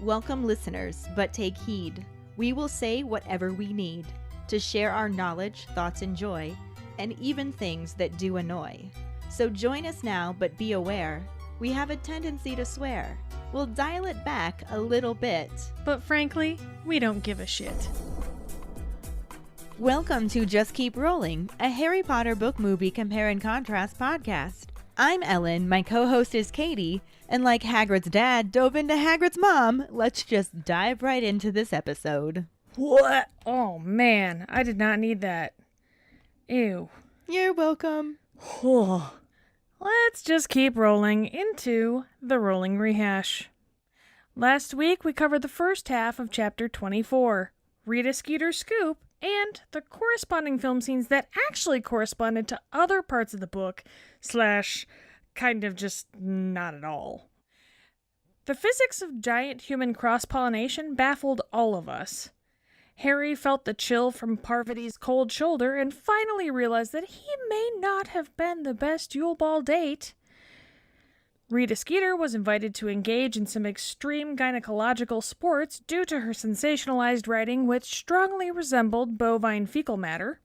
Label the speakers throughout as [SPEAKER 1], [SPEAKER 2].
[SPEAKER 1] Welcome, listeners, but take heed. We will say whatever we need to share our knowledge, thoughts, and joy, and even things that do annoy. So join us now, but be aware, we have a tendency to swear. We'll dial it back a little bit.
[SPEAKER 2] But frankly, we don't give a shit.
[SPEAKER 1] Welcome to Just Keep Rolling, a Harry Potter book movie compare and contrast podcast. I'm Ellen, my co-host is Keighty, and like Hagrid's dad dove into Hagrid's mom, let's just dive right into this episode.
[SPEAKER 2] What? Oh man, I did not need that. Ew.
[SPEAKER 1] You're welcome.
[SPEAKER 2] Let's just keep rolling into the rolling rehash. Last week we covered the first half of chapter 24, Rita Skeeter's scoop, and the corresponding film scenes that actually corresponded to other parts of the book, / kind of just not at all. The physics of giant human cross-pollination baffled all of us. Harry felt the chill from Parvati's cold shoulder and finally realized that he may not have been the best Yule Ball date. Rita Skeeter was invited to engage in some extreme gynecological sports due to her sensationalized writing, which strongly resembled bovine fecal matter.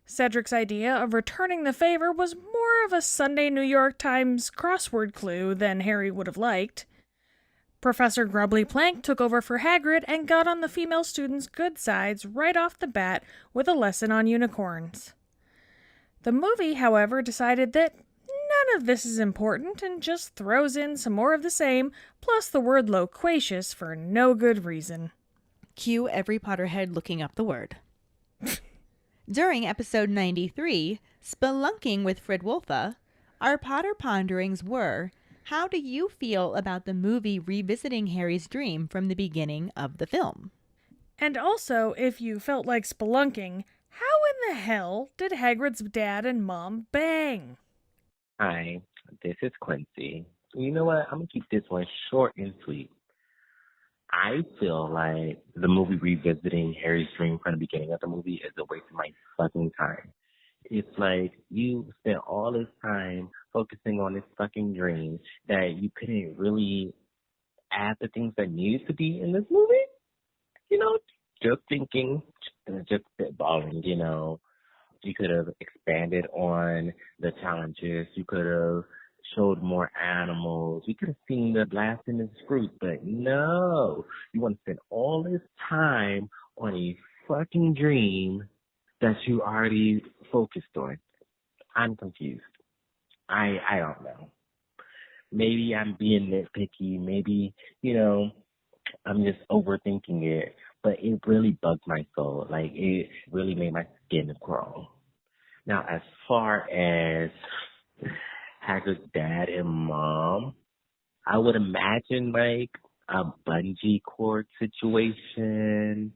[SPEAKER 2] Cedric's idea of returning the favor was more of a Sunday New York Times crossword clue than Harry would have liked. Professor Grubbly Plank took over for Hagrid and got on the female students' good sides right off the bat with a lesson on unicorns. The movie, however, decided that none of this is important and just throws in some more of the same, plus the word loquacious for no good reason.
[SPEAKER 1] Cue every Potterhead looking up the word. During episode 93, Spelunking with Fridwolfa, our Potter ponderings were, how do you feel about the movie revisiting Harry's dream from the beginning of the film?
[SPEAKER 2] And also, if you felt like spelunking, how in the hell did Hagrid's dad and mom bang?
[SPEAKER 3] Hi, this is Quincy. You know what? I'm going to keep this one short and sweet. I feel like the movie revisiting Harry's dream from the beginning of the movie is a waste of my fucking time. It's like you spent all this time focusing on this fucking dream that you couldn't really add the things that needed to be in this movie. You know, just thinking, just spitballing, you know. You could have expanded on the challenges. You could have showed more animals. We could have seen the blasphemous fruit, but no. You want to spend all this time on a fucking dream that you already focused on. I'm confused. I don't know. Maybe I'm being nitpicky. Maybe, you know, I'm just overthinking it. But it really bugged my soul. Like, it really made my skin crawl. Now, as far as Hagrid's dad and mom, I would imagine, like, a bungee cord situation.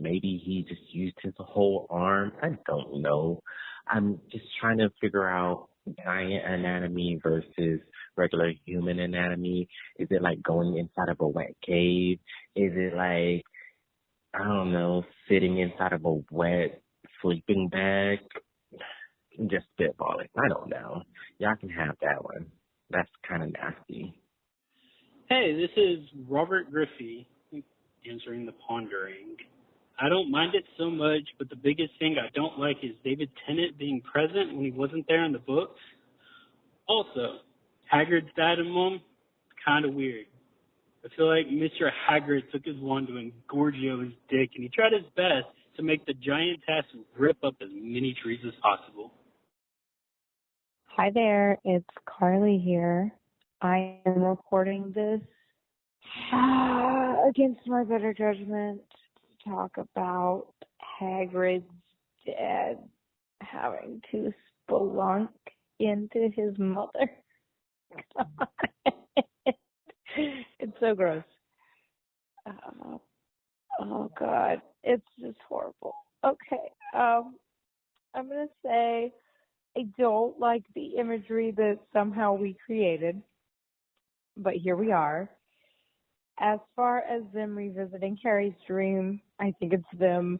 [SPEAKER 3] Maybe he just used his whole arm. I don't know. I'm just trying to figure out giant anatomy versus regular human anatomy. Is it like going inside of a wet cave? Is it like, I don't know, sitting inside of a wet sleeping bag? Just spitballing. I don't know. Y'all can have that one. That's kind of nasty.
[SPEAKER 4] Hey, this is Robert Griffey answering the pondering. I don't mind it so much, but the biggest thing I don't like is David Tennant being present when he wasn't there in the books. Also, Hagrid's dad and mom, kind of weird. I feel like Mr. Hagrid took his wand to engorgio his dick, and he tried his best to make the giant task rip up as many trees as possible.
[SPEAKER 5] Hi there, it's Carly here. I am reporting this against my better judgment to talk about Hagrid's dad having to spelunk into his mother. It's so gross. Oh God, it's just horrible. Okay, I'm gonna say I don't like the imagery that somehow we created, but here we are. As far as them revisiting Harry's dream, I think it's them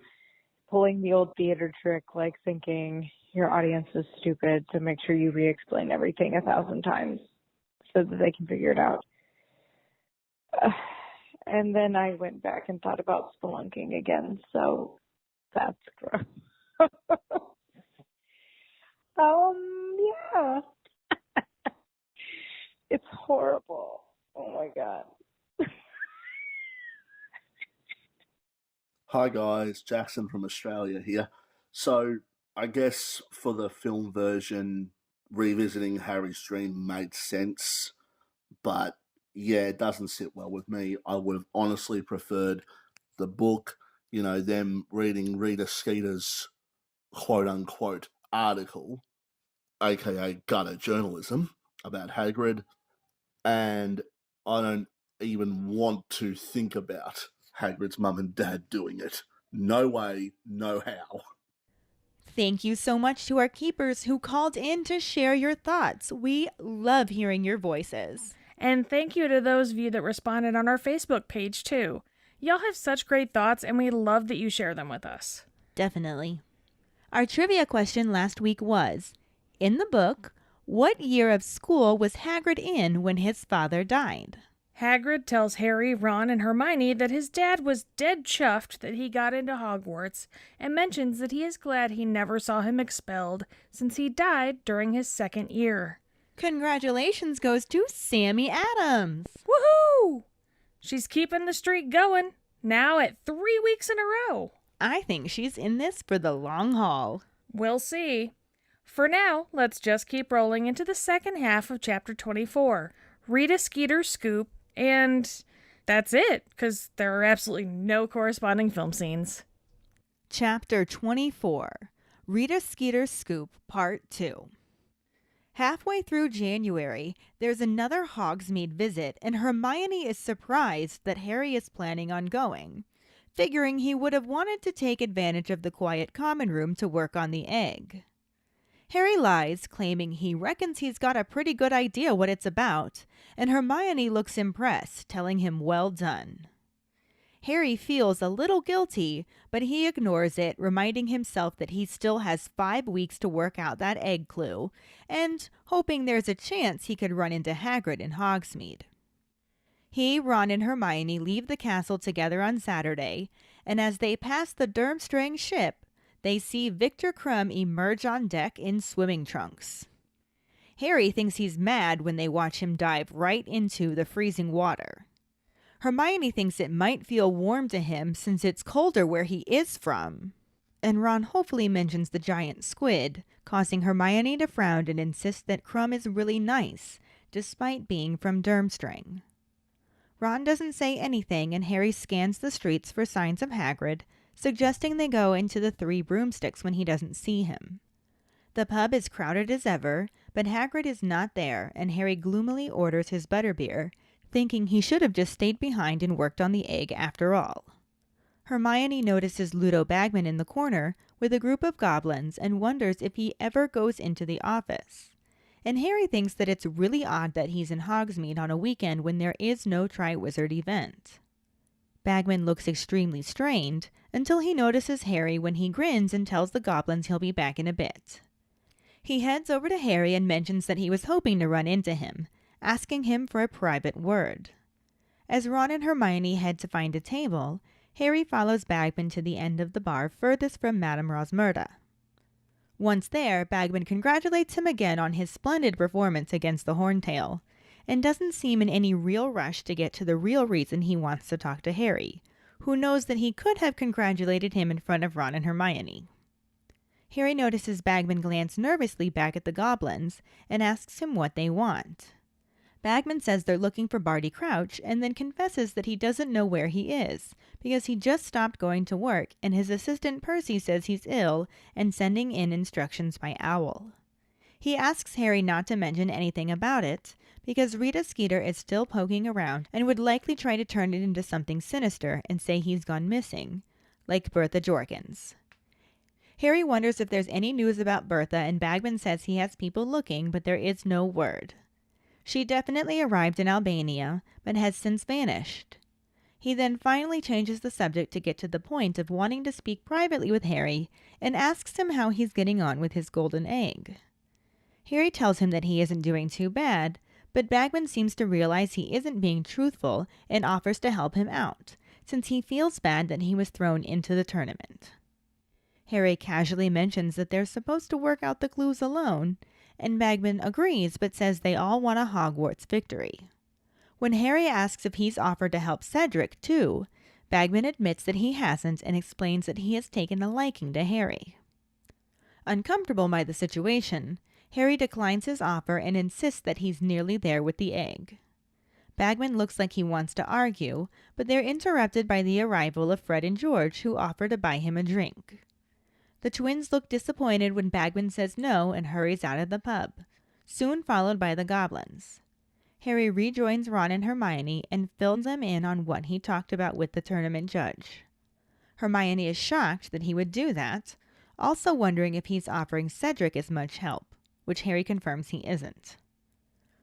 [SPEAKER 5] pulling the old theater trick, like thinking your audience is stupid, to make sure you re-explain everything 1,000 times so that they can figure it out. And then I went back and thought about spelunking again, so that's gross. Yeah. It's horrible. Oh my God.
[SPEAKER 6] Hi guys, Jackson from Australia here. So I guess for the film version, revisiting Harry's dream made sense, but yeah, it doesn't sit well with me. I would have honestly preferred the book, them reading Rita Skeeter's quote unquote article, aka gutter journalism, about Hagrid, and I don't even want to think about Hagrid's mum and dad doing it. No way, no how.
[SPEAKER 1] Thank you so much to our keepers who called in to share your thoughts. We love hearing your voices.
[SPEAKER 2] And thank you to those of you that responded on our Facebook page, too. Y'all have such great thoughts, and we love that you share them with us.
[SPEAKER 1] Definitely. Our trivia question last week was, in the book, what year of school was Hagrid in when his father died?
[SPEAKER 2] Hagrid tells Harry, Ron, and Hermione that his dad was dead chuffed that he got into Hogwarts and mentions that he is glad he never saw him expelled since he died during his second year.
[SPEAKER 1] Congratulations goes to Sammy Adams.
[SPEAKER 2] Woohoo! She's keeping the streak going, now at 3 weeks in a row.
[SPEAKER 1] I think she's in this for the long haul.
[SPEAKER 2] We'll see. For now, let's just keep rolling into the second half of Chapter 24. Rita Skeeter's scoop, and that's it, because there are absolutely no corresponding film scenes.
[SPEAKER 1] Chapter 24, Rita Skeeter's Scoop, Part 2. Halfway through January, there's another Hogsmeade visit, and Hermione is surprised that Harry is planning on going, figuring he would have wanted to take advantage of the quiet common room to work on the egg. Harry lies, claiming he reckons he's got a pretty good idea what it's about, and Hermione looks impressed, telling him well done. Harry feels a little guilty, but he ignores it, reminding himself that he still has 5 weeks to work out that egg clue, and hoping there's a chance he could run into Hagrid in Hogsmeade. He, Ron, and Hermione leave the castle together on Saturday, and as they pass the Durmstrang ship, they see Victor Krum emerge on deck in swimming trunks. Harry thinks he's mad when they watch him dive right into the freezing water. Hermione thinks it might feel warm to him since it's colder where he is from. And Ron hopefully mentions the giant squid, causing Hermione to frown and insist that Krum is really nice, despite being from Durmstrang. Ron doesn't say anything, and Harry scans the streets for signs of Hagrid, suggesting they go into the Three Broomsticks when he doesn't see him. The pub is crowded as ever, but Hagrid is not there, and Harry gloomily orders his butterbeer, thinking he should have just stayed behind and worked on the egg after all. Hermione notices Ludo Bagman in the corner with a group of goblins and wonders if he ever goes into the office. And Harry thinks that it's really odd that he's in Hogsmeade on a weekend when there is no Triwizard event. Bagman looks extremely strained until he notices Harry when he grins and tells the goblins he'll be back in a bit. He heads over to Harry and mentions that he was hoping to run into him, asking him for a private word. As Ron and Hermione head to find a table, Harry follows Bagman to the end of the bar furthest from Madame Rosmerta. Once there, Bagman congratulates him again on his splendid performance against the Horntail, and doesn't seem in any real rush to get to the real reason he wants to talk to Harry, who knows that he could have congratulated him in front of Ron and Hermione. Harry notices Bagman glance nervously back at the goblins and asks him what they want. Bagman says they're looking for Barty Crouch and then confesses that he doesn't know where he is because he just stopped going to work and his assistant Percy says he's ill and sending in instructions by owl. He asks Harry not to mention anything about it because Rita Skeeter is still poking around and would likely try to turn it into something sinister and say he's gone missing, like Bertha Jorkins. Harry wonders if there's any news about Bertha and Bagman says he has people looking, but there is no word. She definitely arrived in Albania, but has since vanished. He then finally changes the subject to get to the point of wanting to speak privately with Harry and asks him how he's getting on with his golden egg. Harry tells him that he isn't doing too bad, But Bagman seems to realize he isn't being truthful and offers to help him out, since he feels bad that he was thrown into the tournament. Harry casually mentions that they're supposed to work out the clues alone, and Bagman agrees but says they all want a Hogwarts victory. When Harry asks if he's offered to help Cedric, too, Bagman admits that he hasn't and explains that he has taken a liking to Harry. Uncomfortable by the situation, Harry declines his offer and insists that he's nearly there with the egg. Bagman looks like he wants to argue, but they're interrupted by the arrival of Fred and George, who offer to buy him a drink. The twins look disappointed when Bagman says no and hurries out of the pub, soon followed by the goblins. Harry rejoins Ron and Hermione and fills them in on what he talked about with the tournament judge. Hermione is shocked that he would do that, also wondering if he's offering Cedric as much help, which Harry confirms he isn't.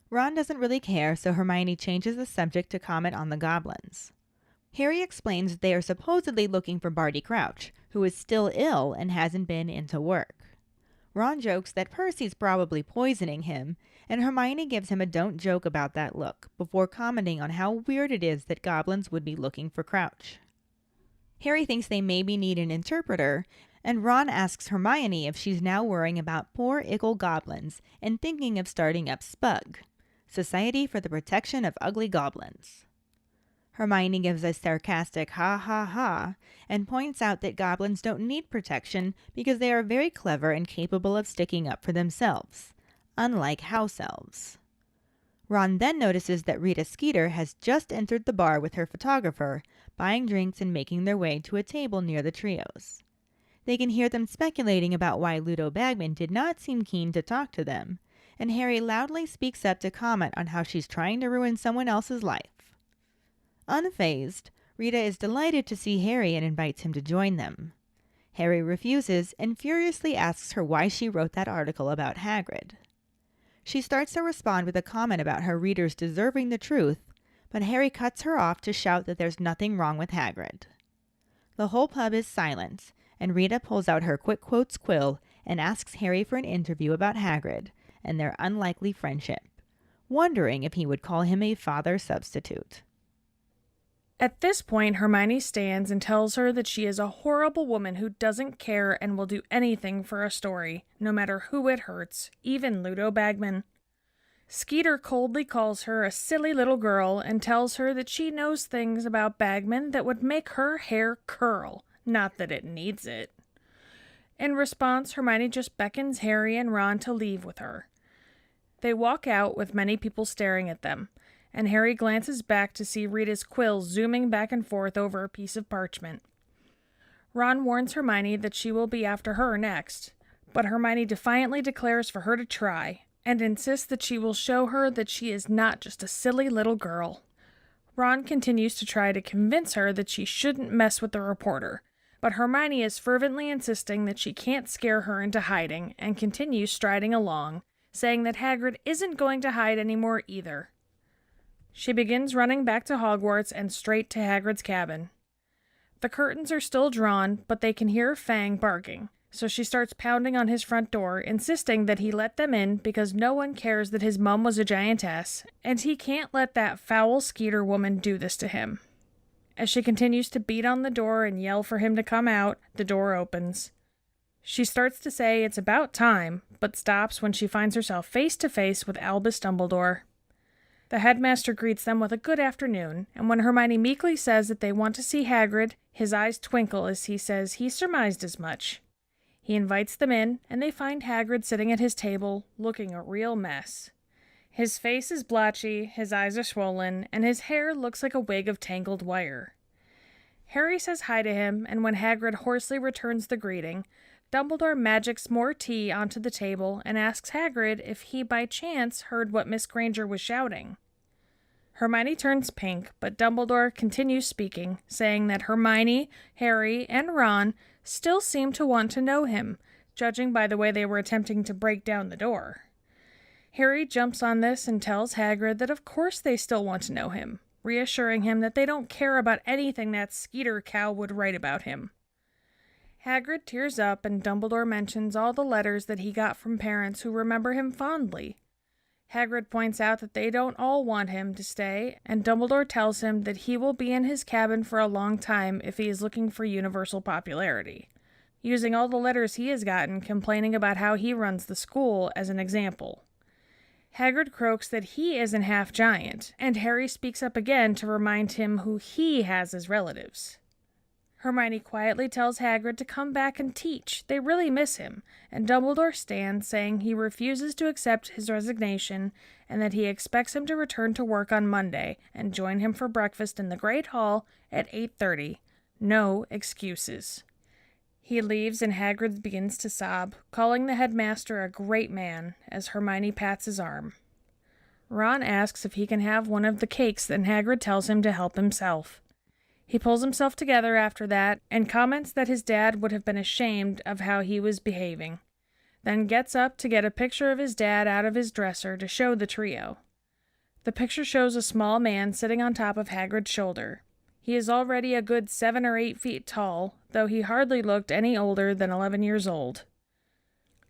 [SPEAKER 1] Ron doesn't really care, so Hermione changes the subject to comment on the goblins. Harry explains that they are supposedly looking for Barty Crouch, who is still ill and hasn't been into work. Ron jokes that Percy's probably poisoning him, and Hermione gives him a don't joke about that look, before commenting on how weird it is that goblins would be looking for Crouch. Harry thinks they maybe need an interpreter, and Ron asks Hermione if she's now worrying about poor ickle goblins and thinking of starting up SPUG, Society for the Protection of Ugly Goblins. Hermione gives a sarcastic ha ha ha and points out that goblins don't need protection because they are very clever and capable of sticking up for themselves, unlike house elves. Ron then notices that Rita Skeeter has just entered the bar with her photographer, buying drinks and making their way to a table near the trios. They can hear them speculating about why Ludo Bagman did not seem keen to talk to them, and Harry loudly speaks up to comment on how she's trying to ruin someone else's life. Unfazed, Rita is delighted to see Harry and invites him to join them. Harry refuses and furiously asks her why she wrote that article about Hagrid. She starts to respond with a comment about her readers deserving the truth, but Harry cuts her off to shout that there's nothing wrong with Hagrid. The whole pub is silent, and Rita pulls out her quick quotes quill and asks Harry for an interview about Hagrid and their unlikely friendship, wondering if he would call him a father substitute.
[SPEAKER 2] At this point, Hermione stands and tells her that she is a horrible woman who doesn't care and will do anything for a story, no matter who it hurts, even Ludo Bagman. Skeeter coldly calls her a silly little girl and tells her that she knows things about Bagman that would make her hair curl, not that it needs it. In response, Hermione just beckons Harry and Ron to leave with her. They walk out with many people staring at them, and Harry glances back to see Rita's quill zooming back and forth over a piece of parchment. Ron warns Hermione that she will be after her next, but Hermione defiantly declares for her to try, and insists that she will show her that she is not just a silly little girl. Ron continues to try to convince her that she shouldn't mess with the reporter, but Hermione is fervently insisting that she can't scare her into hiding, and continues striding along, saying that Hagrid isn't going to hide anymore either. She begins running back to Hogwarts and straight to Hagrid's cabin. The curtains are still drawn, but they can hear Fang barking, so she starts pounding on his front door, insisting that he let them in because no one cares that his mum was a giantess, and he can't let that foul Skeeter woman do this to him. As she continues to beat on the door and yell for him to come out, the door opens. She starts to say it's about time, but stops when she finds herself face to face with Albus Dumbledore. The headmaster greets them with a good afternoon, and when Hermione meekly says that they want to see Hagrid, his eyes twinkle as he says he surmised as much. He invites them in, and they find Hagrid sitting at his table, looking a real mess. His face is blotchy, his eyes are swollen, and his hair looks like a wig of tangled wire. Harry says hi to him, and when Hagrid hoarsely returns the greeting, Dumbledore magics more tea onto the table and asks Hagrid if he by chance heard what Miss Granger was shouting. Hermione turns pink, but Dumbledore continues speaking, saying that Hermione, Harry, and Ron still seem to want to know him, judging by the way they were attempting to break down the door. Harry jumps on this and tells Hagrid that of course they still want to know him, reassuring him that they don't care about anything that Skeeter cow would write about him. Hagrid tears up and Dumbledore mentions all the letters that he got from parents who remember him fondly. Hagrid points out that they don't all want him to stay, and Dumbledore tells him that he will be in his cabin for a long time if he is looking for universal popularity, using all the letters he has gotten complaining about how he runs the school as an example. Hagrid croaks that he isn't half giant, and Harry speaks up again to remind him who he has as relatives. Hermione quietly tells Hagrid to come back and teach. They really miss him, and Dumbledore stands, saying he refuses to accept his resignation and that he expects him to return to work on Monday and join him for breakfast in the Great Hall at 8:30. No excuses. He leaves and Hagrid begins to sob, calling the headmaster a great man as Hermione pats his arm. Ron asks if he can have one of the cakes, and Hagrid tells him to help himself. He pulls himself together after that and comments that his dad would have been ashamed of how he was behaving, then gets up to get a picture of his dad out of his dresser to show the trio. The picture shows a small man sitting on top of Hagrid's shoulder. He is already a good 7 or 8 feet tall, though he hardly looked any older than 11 years old.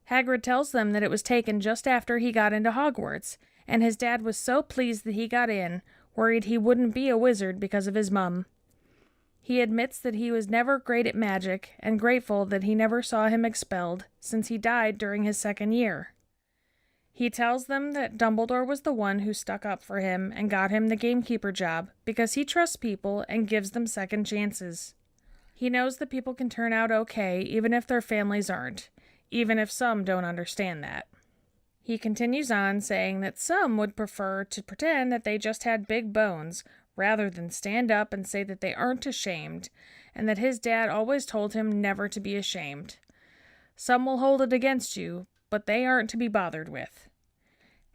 [SPEAKER 2] Hagrid tells them that it was taken just after he got into Hogwarts, and his dad was so pleased that he got in, worried he wouldn't be a wizard because of his mum. He admits that he was never great at magic and grateful that he never saw him expelled, since he died during his 2nd year. He tells them that Dumbledore was the one who stuck up for him and got him the gamekeeper job because he trusts people and gives them second chances. He knows that people can turn out okay even if their families aren't, even if some don't understand that. He continues on, saying that some would prefer to pretend that they just had big bones, rather than stand up and say that they aren't ashamed, and that his dad always told him never to be ashamed. Some will hold it against you, but they aren't to be bothered with.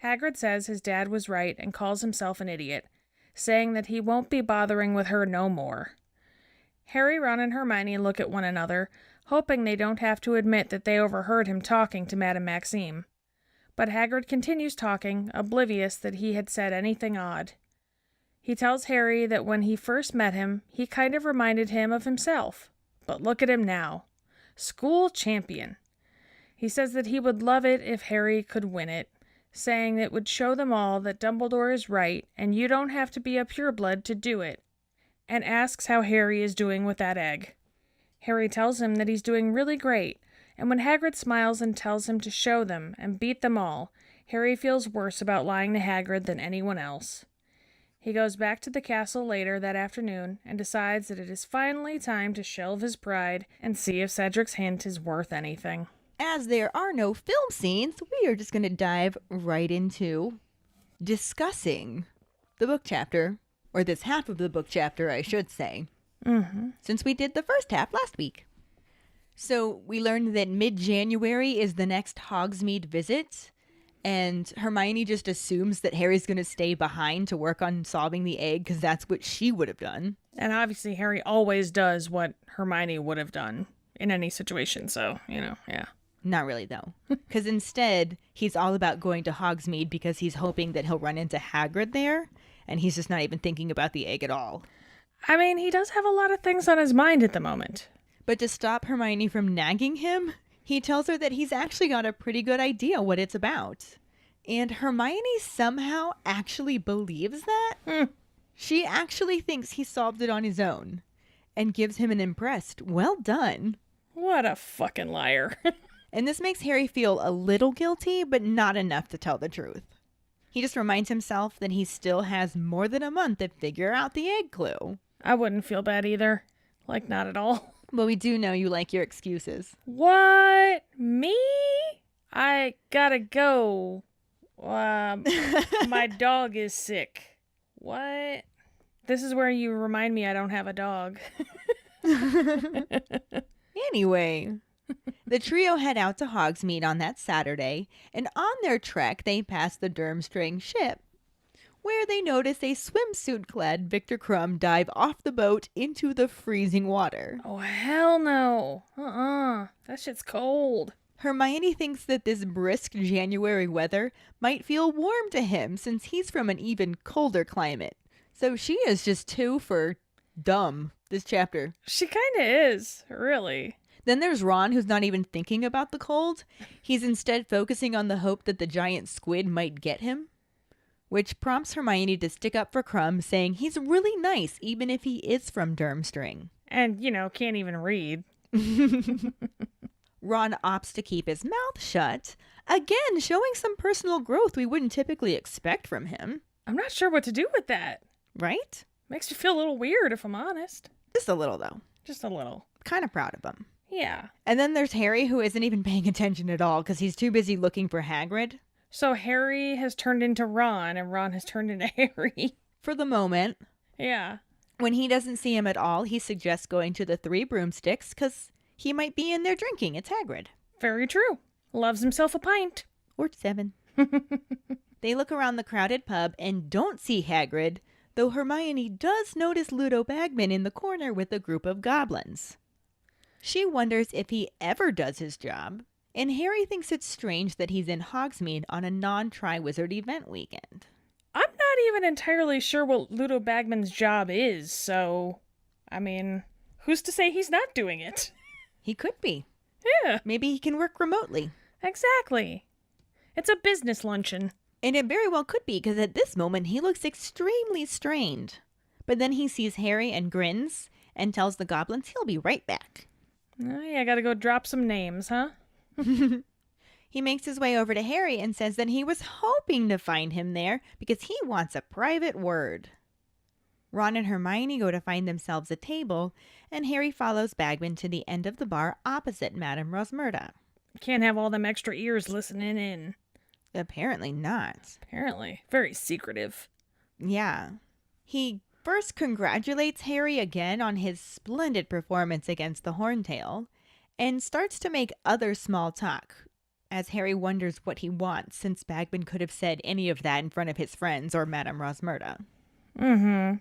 [SPEAKER 2] Hagrid says his dad was right and calls himself an idiot, saying that he won't be bothering with her no more. Harry, Ron, and Hermione look at one another, hoping they don't have to admit that they overheard him talking to Madame Maxime. But Hagrid continues talking, oblivious that he had said anything odd. He tells Harry that when he first met him, he kind of reminded him of himself. But look at him now. School champion. He says that he would love it if Harry could win it, saying it would show them all that Dumbledore is right and you don't have to be a pureblood to do it, and asks how Harry is doing with that egg. Harry tells him that he's doing really great, and when Hagrid smiles and tells him to show them and beat them all, Harry feels worse about lying to Hagrid than anyone else. He goes back to the castle later that afternoon and decides that it is finally time to shelve his pride and see if Cedric's hint is worth anything.
[SPEAKER 1] As there are no film scenes, we are just going to dive right into discussing the book chapter, or this half of the book chapter, I should say, since we did the first half last week. So we learned that mid-January is the next Hogsmeade visit, and Hermione just assumes that Harry's going to stay behind to work on solving the egg because that's what she would have done.
[SPEAKER 2] And obviously Harry always does what Hermione would have done in any situation, so, yeah.
[SPEAKER 1] Not really, though. Because instead, he's all about going to Hogsmeade because he's hoping that he'll run into Hagrid there, and he's just not even thinking about the egg at all.
[SPEAKER 2] I mean, he does have a lot of things on his mind at the moment.
[SPEAKER 1] But to stop Hermione from nagging him, he tells her that he's actually got a pretty good idea what it's about. And Hermione somehow actually believes that. She actually thinks he solved it on his own and gives him an impressed, well done.
[SPEAKER 2] What a fucking liar.
[SPEAKER 1] And this makes Harry feel a little guilty, but not enough to tell the truth. He just reminds himself that he still has more than a month to figure out the egg clue.
[SPEAKER 2] I wouldn't feel bad either. Like, not at all.
[SPEAKER 1] But we do know you like your excuses.
[SPEAKER 2] What? Me? I gotta go. My dog is sick. What? This is where you remind me I don't have a dog.
[SPEAKER 1] Anyway, the trio head out to Hogsmeade on that Saturday, and on their trek they pass the Durmstrang ship, where they notice a swimsuit-clad Victor Crumb dive off the boat into the freezing water.
[SPEAKER 2] Oh, hell no. That shit's cold.
[SPEAKER 1] Hermione thinks that this brisk January weather might feel warm to him since he's from an even colder climate. So she is just too for dumb this chapter.
[SPEAKER 2] She kind of is, really.
[SPEAKER 1] Then there's Ron, who's not even thinking about the cold. He's instead focusing on the hope that the giant squid might get him. which prompts Hermione to stick up for Crumb, saying he's really nice even if he is from Durmstrang.
[SPEAKER 2] And, can't even read.
[SPEAKER 1] Ron opts to keep his mouth shut, again showing some personal growth we wouldn't typically expect from him.
[SPEAKER 2] I'm not sure what to do with that.
[SPEAKER 1] Right?
[SPEAKER 2] Makes me feel a little weird, if I'm honest.
[SPEAKER 1] Just a little, though.
[SPEAKER 2] Just a little.
[SPEAKER 1] Kind of proud of him.
[SPEAKER 2] Yeah.
[SPEAKER 1] And then there's Harry, who isn't even paying attention at all because he's too busy looking for Hagrid.
[SPEAKER 2] So Harry has turned into Ron, and Ron has turned into Harry.
[SPEAKER 1] For the moment.
[SPEAKER 2] Yeah.
[SPEAKER 1] When he doesn't see him at all, he suggests going to the Three Broomsticks because he might be in there drinking. It's Hagrid.
[SPEAKER 2] Very true. Loves himself a pint.
[SPEAKER 1] Or 7. They look around the crowded pub and don't see Hagrid, though Hermione does notice Ludo Bagman in the corner with a group of goblins. She wonders if he ever does his job, and Harry thinks it's strange that he's in Hogsmeade on a non-Triwizard event weekend.
[SPEAKER 2] I'm not even entirely sure what Ludo Bagman's job is, so, who's to say he's not doing it?
[SPEAKER 1] He could be.
[SPEAKER 2] Yeah.
[SPEAKER 1] Maybe he can work remotely.
[SPEAKER 2] Exactly. It's a business luncheon.
[SPEAKER 1] And it very well could be, because at this moment he looks extremely strained. But then he sees Harry and grins and tells the goblins he'll be right back.
[SPEAKER 2] Oh, yeah, gotta go drop some names, huh?
[SPEAKER 1] He makes his way over to Harry and says that he was hoping to find him there because he wants a private word. Ron and Hermione go to find themselves a table, and Harry follows Bagman to the end of the bar opposite Madame Rosmerta.
[SPEAKER 2] Can't have all them extra ears listening in.
[SPEAKER 1] Apparently not.
[SPEAKER 2] Apparently. Very secretive.
[SPEAKER 1] Yeah. He first congratulates Harry again on his splendid performance against the Horntail, and starts to make other small talk, as Harry wonders what he wants, since Bagman could have said any of that in front of his friends or Madame Rosmerta.
[SPEAKER 2] Mm-hmm.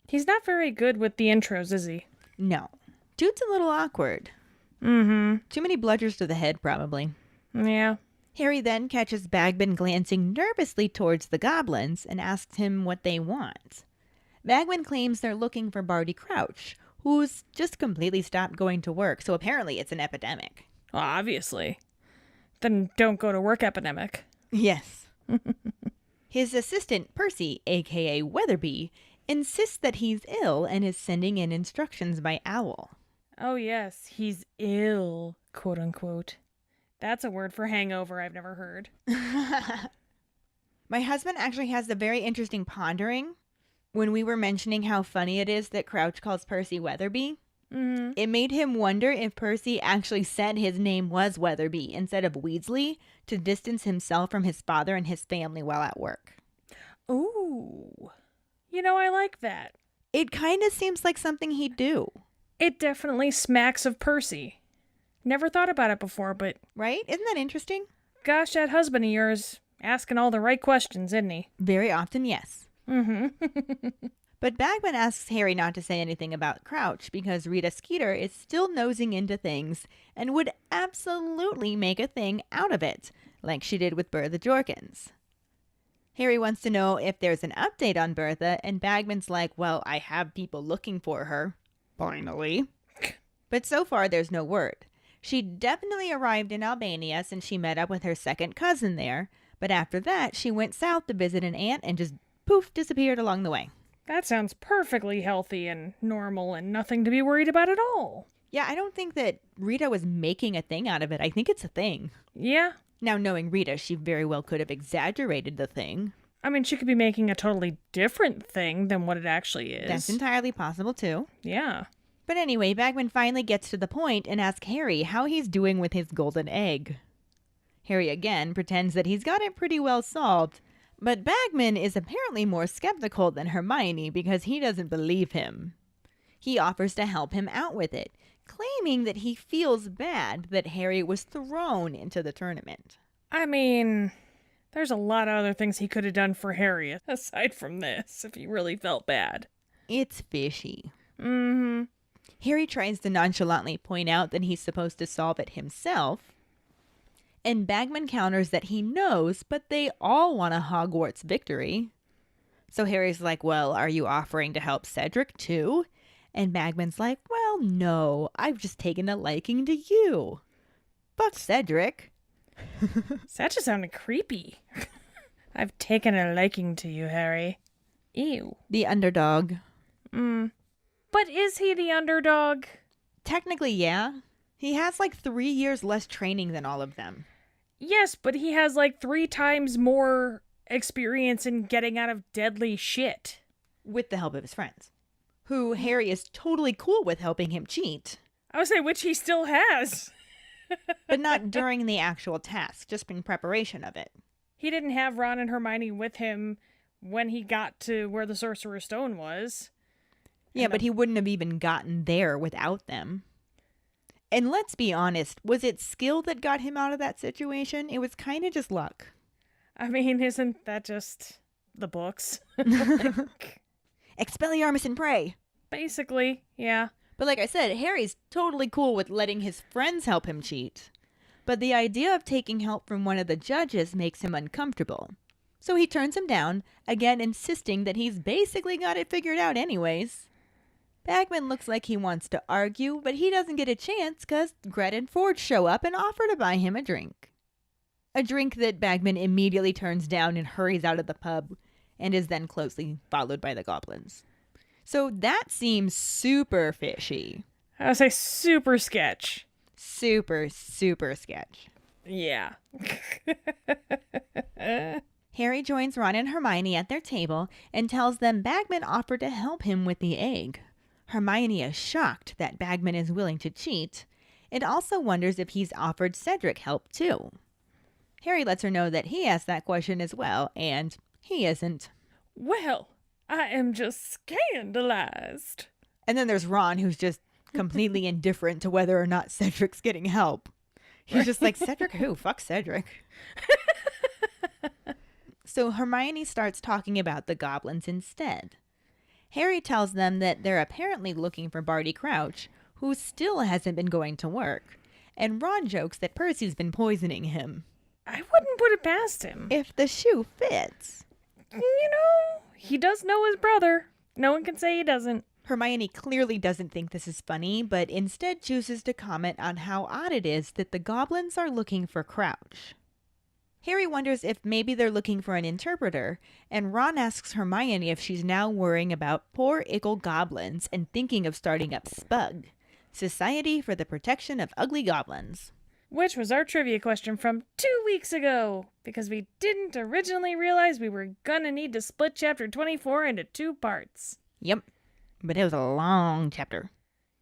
[SPEAKER 2] He's not very good with the intros, is he?
[SPEAKER 1] No. Dude's a little awkward.
[SPEAKER 2] Mm-hmm.
[SPEAKER 1] Too many bludgers to the head, probably.
[SPEAKER 2] Yeah.
[SPEAKER 1] Harry then catches Bagman glancing nervously towards the goblins and asks him what they want. Bagman claims they're looking for Barty Crouch, who's just completely stopped going to work, so apparently it's an epidemic.
[SPEAKER 2] Well, obviously. Then don't go to work epidemic.
[SPEAKER 1] Yes. His assistant, Percy, a.k.a. Weatherby, insists that he's ill and is sending in instructions by owl.
[SPEAKER 2] Oh, yes, he's ill, quote unquote. That's a word for hangover I've never heard.
[SPEAKER 1] My husband actually has a very interesting pondering when we were mentioning how funny it is that Crouch calls Percy Weatherby.
[SPEAKER 2] Mm-hmm.
[SPEAKER 1] It made him wonder if Percy actually said his name was Weatherby instead of Weasley to distance himself from his father and his family while at work.
[SPEAKER 2] Ooh. I like that.
[SPEAKER 1] It kind of seems like something he'd do.
[SPEAKER 2] It definitely smacks of Percy. Never thought about it before, but...
[SPEAKER 1] Right? Isn't that interesting?
[SPEAKER 2] Gosh, that husband of yours, asking all the right questions, isn't he?
[SPEAKER 1] Very often, yes.
[SPEAKER 2] Mm-hmm.
[SPEAKER 1] But Bagman asks Harry not to say anything about Crouch because Rita Skeeter is still nosing into things and would absolutely make a thing out of it, like she did with Bertha Jorkins. Harry wants to know if there's an update on Bertha, and Bagman's like, well, I have people looking for her. Finally. But so far, there's no word. She definitely arrived in Albania since she met up with her second cousin there, but after that, she went south to visit an aunt and just poof, disappeared along the way.
[SPEAKER 2] That sounds perfectly healthy and normal and nothing to be worried about at all.
[SPEAKER 1] Yeah, I don't think that Rita was making a thing out of it. I think it's a thing.
[SPEAKER 2] Yeah.
[SPEAKER 1] Now, knowing Rita, she very well could have exaggerated the thing.
[SPEAKER 2] She could be making a totally different thing than what it actually is.
[SPEAKER 1] That's entirely possible, too.
[SPEAKER 2] Yeah.
[SPEAKER 1] But anyway, Bagman finally gets to the point and asks Harry how he's doing with his golden egg. Harry again pretends that he's got it pretty well solved, but Bagman is apparently more skeptical than Hermione because he doesn't believe him. He offers to help him out with it, claiming that he feels bad that Harry was thrown into the tournament.
[SPEAKER 2] There's a lot of other things he could have done for Harry aside from this, if he really felt bad.
[SPEAKER 1] It's fishy.
[SPEAKER 2] Mm-hmm.
[SPEAKER 1] Harry tries to nonchalantly point out that he's supposed to solve it himself, and Bagman counters that he knows, but they all want a Hogwarts victory. So Harry's like, well, are you offering to help Cedric too? And Bagman's like, well, no, I've just taken a liking to you. Fuck Cedric.
[SPEAKER 2] That just sounded creepy. I've taken a liking to you, Harry. Ew.
[SPEAKER 1] The underdog.
[SPEAKER 2] But is he the underdog?
[SPEAKER 1] Technically, yeah. He has like 3 years less training than all of them.
[SPEAKER 2] Yes, but he has like 3 times more experience in getting out of deadly shit.
[SPEAKER 1] With the help of his friends, who Harry is totally cool with helping him cheat.
[SPEAKER 2] I would say which he still has.
[SPEAKER 1] But not during the actual task, just in preparation of it.
[SPEAKER 2] He didn't have Ron and Hermione with him when he got to where the Sorcerer's Stone was.
[SPEAKER 1] Yeah, but he wouldn't have even gotten there without them. And let's be honest, was it skill that got him out of that situation? It was kind of just luck.
[SPEAKER 2] I mean, isn't that just the books?
[SPEAKER 1] Expelliarmus and pray.
[SPEAKER 2] Basically, yeah.
[SPEAKER 1] But like I said, Harry's totally cool with letting his friends help him cheat. But the idea of taking help from one of the judges makes him uncomfortable. So he turns him down, again insisting that he's basically got it figured out anyways. Bagman looks like he wants to argue, but he doesn't get a chance because Gret and Ford show up and offer to buy him a drink. A drink that Bagman immediately turns down and hurries out of the pub, and is then closely followed by the goblins. So that seems super fishy.
[SPEAKER 2] I would say super sketch.
[SPEAKER 1] Super, super sketch.
[SPEAKER 2] Yeah.
[SPEAKER 1] Harry joins Ron and Hermione at their table and tells them Bagman offered to help him with the egg. Hermione is shocked that Bagman is willing to cheat, and also wonders if he's offered Cedric help too. Harry lets her know that he asked that question as well, and he isn't.
[SPEAKER 2] Well, I am just scandalized.
[SPEAKER 1] And then there's Ron, who's just completely indifferent to whether or not Cedric's getting help. He's just like, Cedric who? Fuck Cedric. So Hermione starts talking about the goblins instead. Harry tells them that they're apparently looking for Barty Crouch, who still hasn't been going to work, and Ron jokes that Percy's been poisoning him.
[SPEAKER 2] I wouldn't put it past him.
[SPEAKER 1] If the shoe fits.
[SPEAKER 2] You know, he does know his brother. No one can say he doesn't.
[SPEAKER 1] Hermione clearly doesn't think this is funny, but instead chooses to comment on how odd it is that the goblins are looking for Crouch. Harry wonders if maybe they're looking for an interpreter, and Ron asks Hermione if she's now worrying about poor ickle goblins and thinking of starting up SPUG, Society for the Protection of Ugly Goblins.
[SPEAKER 2] Which was our trivia question from 2 weeks ago, because we didn't originally realize we were gonna need to split chapter 24 into 2 parts.
[SPEAKER 1] Yep, but it was a long chapter.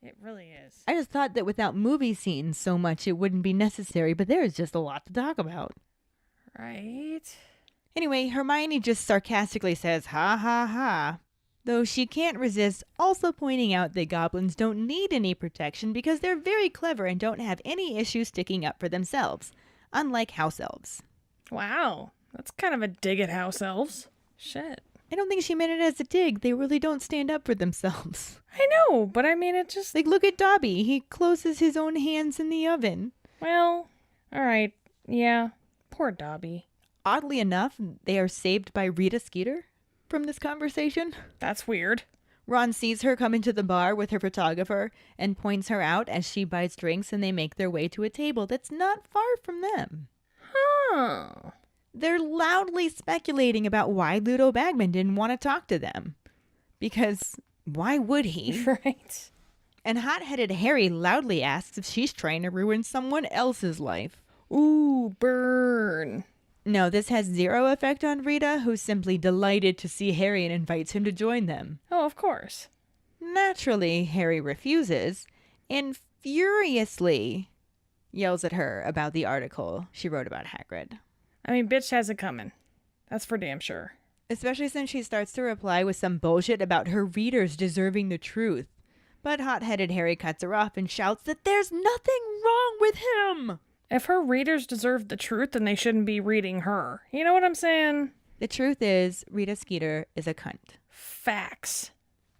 [SPEAKER 2] It really is.
[SPEAKER 1] I just thought that without movie scenes so much it wouldn't be necessary, but there is just a lot to talk about.
[SPEAKER 2] Right?
[SPEAKER 1] Anyway, Hermione just sarcastically says, ha ha ha, though she can't resist also pointing out that goblins don't need any protection because they're very clever and don't have any issues sticking up for themselves, unlike house elves.
[SPEAKER 2] Wow, that's kind of a dig at house elves. Shit.
[SPEAKER 1] I don't think she meant it as a dig. They really don't stand up for themselves.
[SPEAKER 2] I know, but I mean, it just...
[SPEAKER 1] Like, look at Dobby. He closes his own hands in the oven.
[SPEAKER 2] Well, alright, yeah. Poor Dobby.
[SPEAKER 1] Oddly enough, they are saved by Rita Skeeter from this conversation.
[SPEAKER 2] That's weird.
[SPEAKER 1] Ron sees her come into the bar with her photographer and points her out as she buys drinks, and they make their way to a table that's not far from them.
[SPEAKER 2] Huh.
[SPEAKER 1] They're loudly speculating about why Ludo Bagman didn't want to talk to them. Because why would he?
[SPEAKER 2] Right.
[SPEAKER 1] And hot-headed Harry loudly asks if she's trying to ruin someone else's life.
[SPEAKER 2] Ooh, burn.
[SPEAKER 1] No, this has zero effect on Rita, who's simply delighted to see Harry and invites him to join them.
[SPEAKER 2] Oh, of course.
[SPEAKER 1] Naturally, Harry refuses and furiously yells at her about the article she wrote about Hagrid.
[SPEAKER 2] I mean, bitch has it coming. That's for damn sure.
[SPEAKER 1] Especially since she starts to reply with some bullshit about her readers deserving the truth. But hot-headed Harry cuts her off and shouts that there's nothing wrong with him.
[SPEAKER 2] If her readers deserve the truth, then they shouldn't be reading her. You know what I'm saying?
[SPEAKER 1] The truth is, Rita Skeeter is a cunt.
[SPEAKER 2] Facts.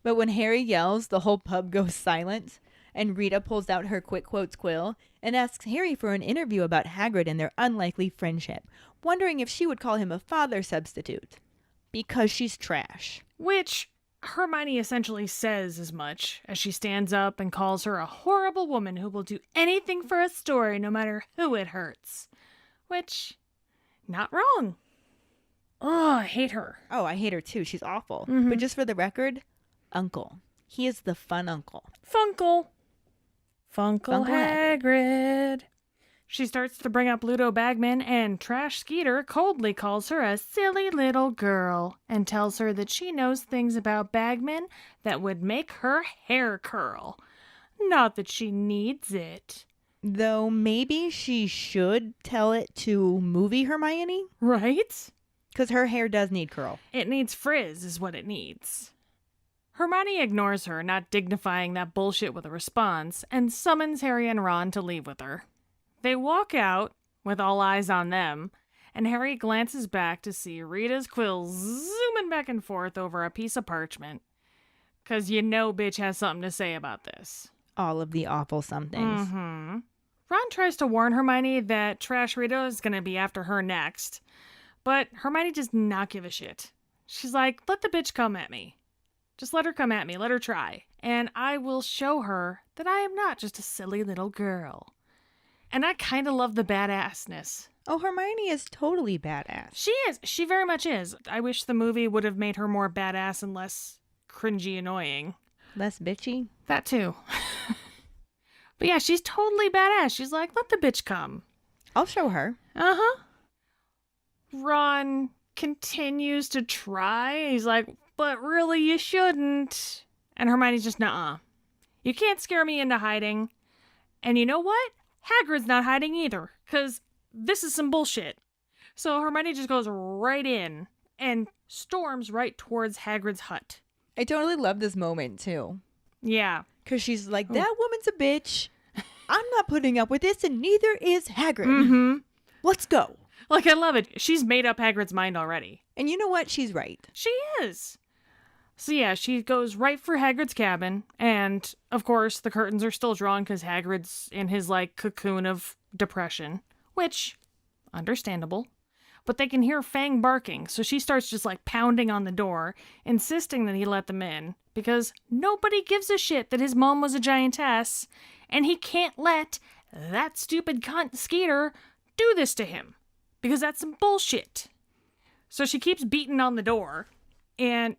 [SPEAKER 1] But when Harry yells, the whole pub goes silent, and Rita pulls out her quick quotes quill and asks Harry for an interview about Hagrid and their unlikely friendship, wondering if she would call him a father substitute. Because she's trash.
[SPEAKER 2] Which Hermione essentially says as much as she stands up and calls her a horrible woman who will do anything for a story no matter who it hurts. Which, not wrong. Oh, I hate her.
[SPEAKER 1] Oh, I hate her too. She's awful.
[SPEAKER 2] Mhm.
[SPEAKER 1] But just for the record, Uncle. He is the fun uncle.
[SPEAKER 2] Funkle
[SPEAKER 1] Funkle
[SPEAKER 2] Hagrid. She starts to bring up Ludo Bagman, and Trash Skeeter coldly calls her a silly little girl and tells her that she knows things about Bagman that would make her hair curl. Not that she needs it.
[SPEAKER 1] Though maybe she should tell it to movie Hermione,
[SPEAKER 2] Right?
[SPEAKER 1] because her hair does need curl.
[SPEAKER 2] It needs frizz is what it needs. Hermione ignores her, not dignifying that bullshit with a response, and summons Harry and Ron to leave with her. They walk out, with all eyes on them, and Harry glances back to see Rita's quill zooming back and forth over a piece of parchment. 'Cause you know bitch has something to say about this.
[SPEAKER 1] All of the awful somethings.
[SPEAKER 2] Mm-hmm. Ron tries to warn Hermione that Trash Rita is going to be after her next, but Hermione does not give a shit. She's like, let the bitch come at me. Just let her come at me. Let her try. And I will show her that I am not just a silly little girl. And I kind of love the badassness.
[SPEAKER 1] Oh, Hermione is totally badass.
[SPEAKER 2] She is. She very much is. I wish the movie would have made her more badass and less cringy annoying.
[SPEAKER 1] Less bitchy.
[SPEAKER 2] That too. But yeah, she's totally badass. She's like, let the bitch come.
[SPEAKER 1] I'll show her.
[SPEAKER 2] Uh-huh. Ron continues to try. He's like, but really you shouldn't. And Hermione's just, nuh-uh. You can't scare me into hiding. And you know what? Hagrid's not hiding either, because this is some bullshit. So Hermione just goes right in and storms right towards Hagrid's hut.
[SPEAKER 1] I totally love this moment, too.
[SPEAKER 2] Yeah.
[SPEAKER 1] Because she's like, that woman's a bitch. I'm not putting up with this, and neither is Hagrid.
[SPEAKER 2] Mm-hmm.
[SPEAKER 1] Let's go.
[SPEAKER 2] Like, I love it. She's made up Hagrid's mind already.
[SPEAKER 1] And you know what? She's right.
[SPEAKER 2] She is. So yeah, she goes right for Hagrid's cabin, and of course the curtains are still drawn because Hagrid's in his like cocoon of depression, which, understandable. But they can hear Fang barking, so she starts just like pounding on the door, insisting that he let them in, because nobody gives a shit that his mom was a giantess, and he can't let that stupid cunt Skeeter do this to him, because that's some bullshit. So she keeps beating on the door, and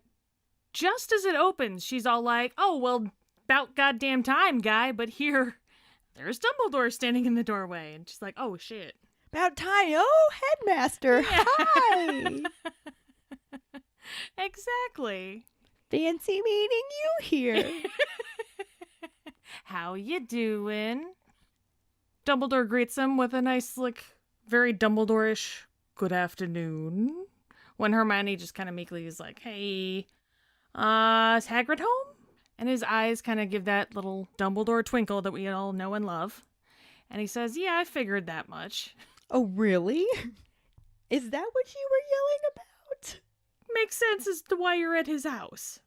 [SPEAKER 2] just as it opens, she's all like, oh, well, about goddamn time, guy. But here, there's Dumbledore standing in the doorway. And she's like, oh, shit.
[SPEAKER 1] About time. Oh, headmaster.
[SPEAKER 2] Yeah.
[SPEAKER 1] Hi.
[SPEAKER 2] Exactly.
[SPEAKER 1] Fancy meeting you here.
[SPEAKER 2] How you doing? Dumbledore greets him with a nice, like, very Dumbledore-ish good afternoon. When Hermione just kind of meekly is like, hey, is Hagrid home? And his eyes kind of give that little Dumbledore twinkle that we all know and love. And he says, yeah, I figured that much.
[SPEAKER 1] Oh, really? Is that what you were yelling about?
[SPEAKER 2] Makes sense as to why you're at his house.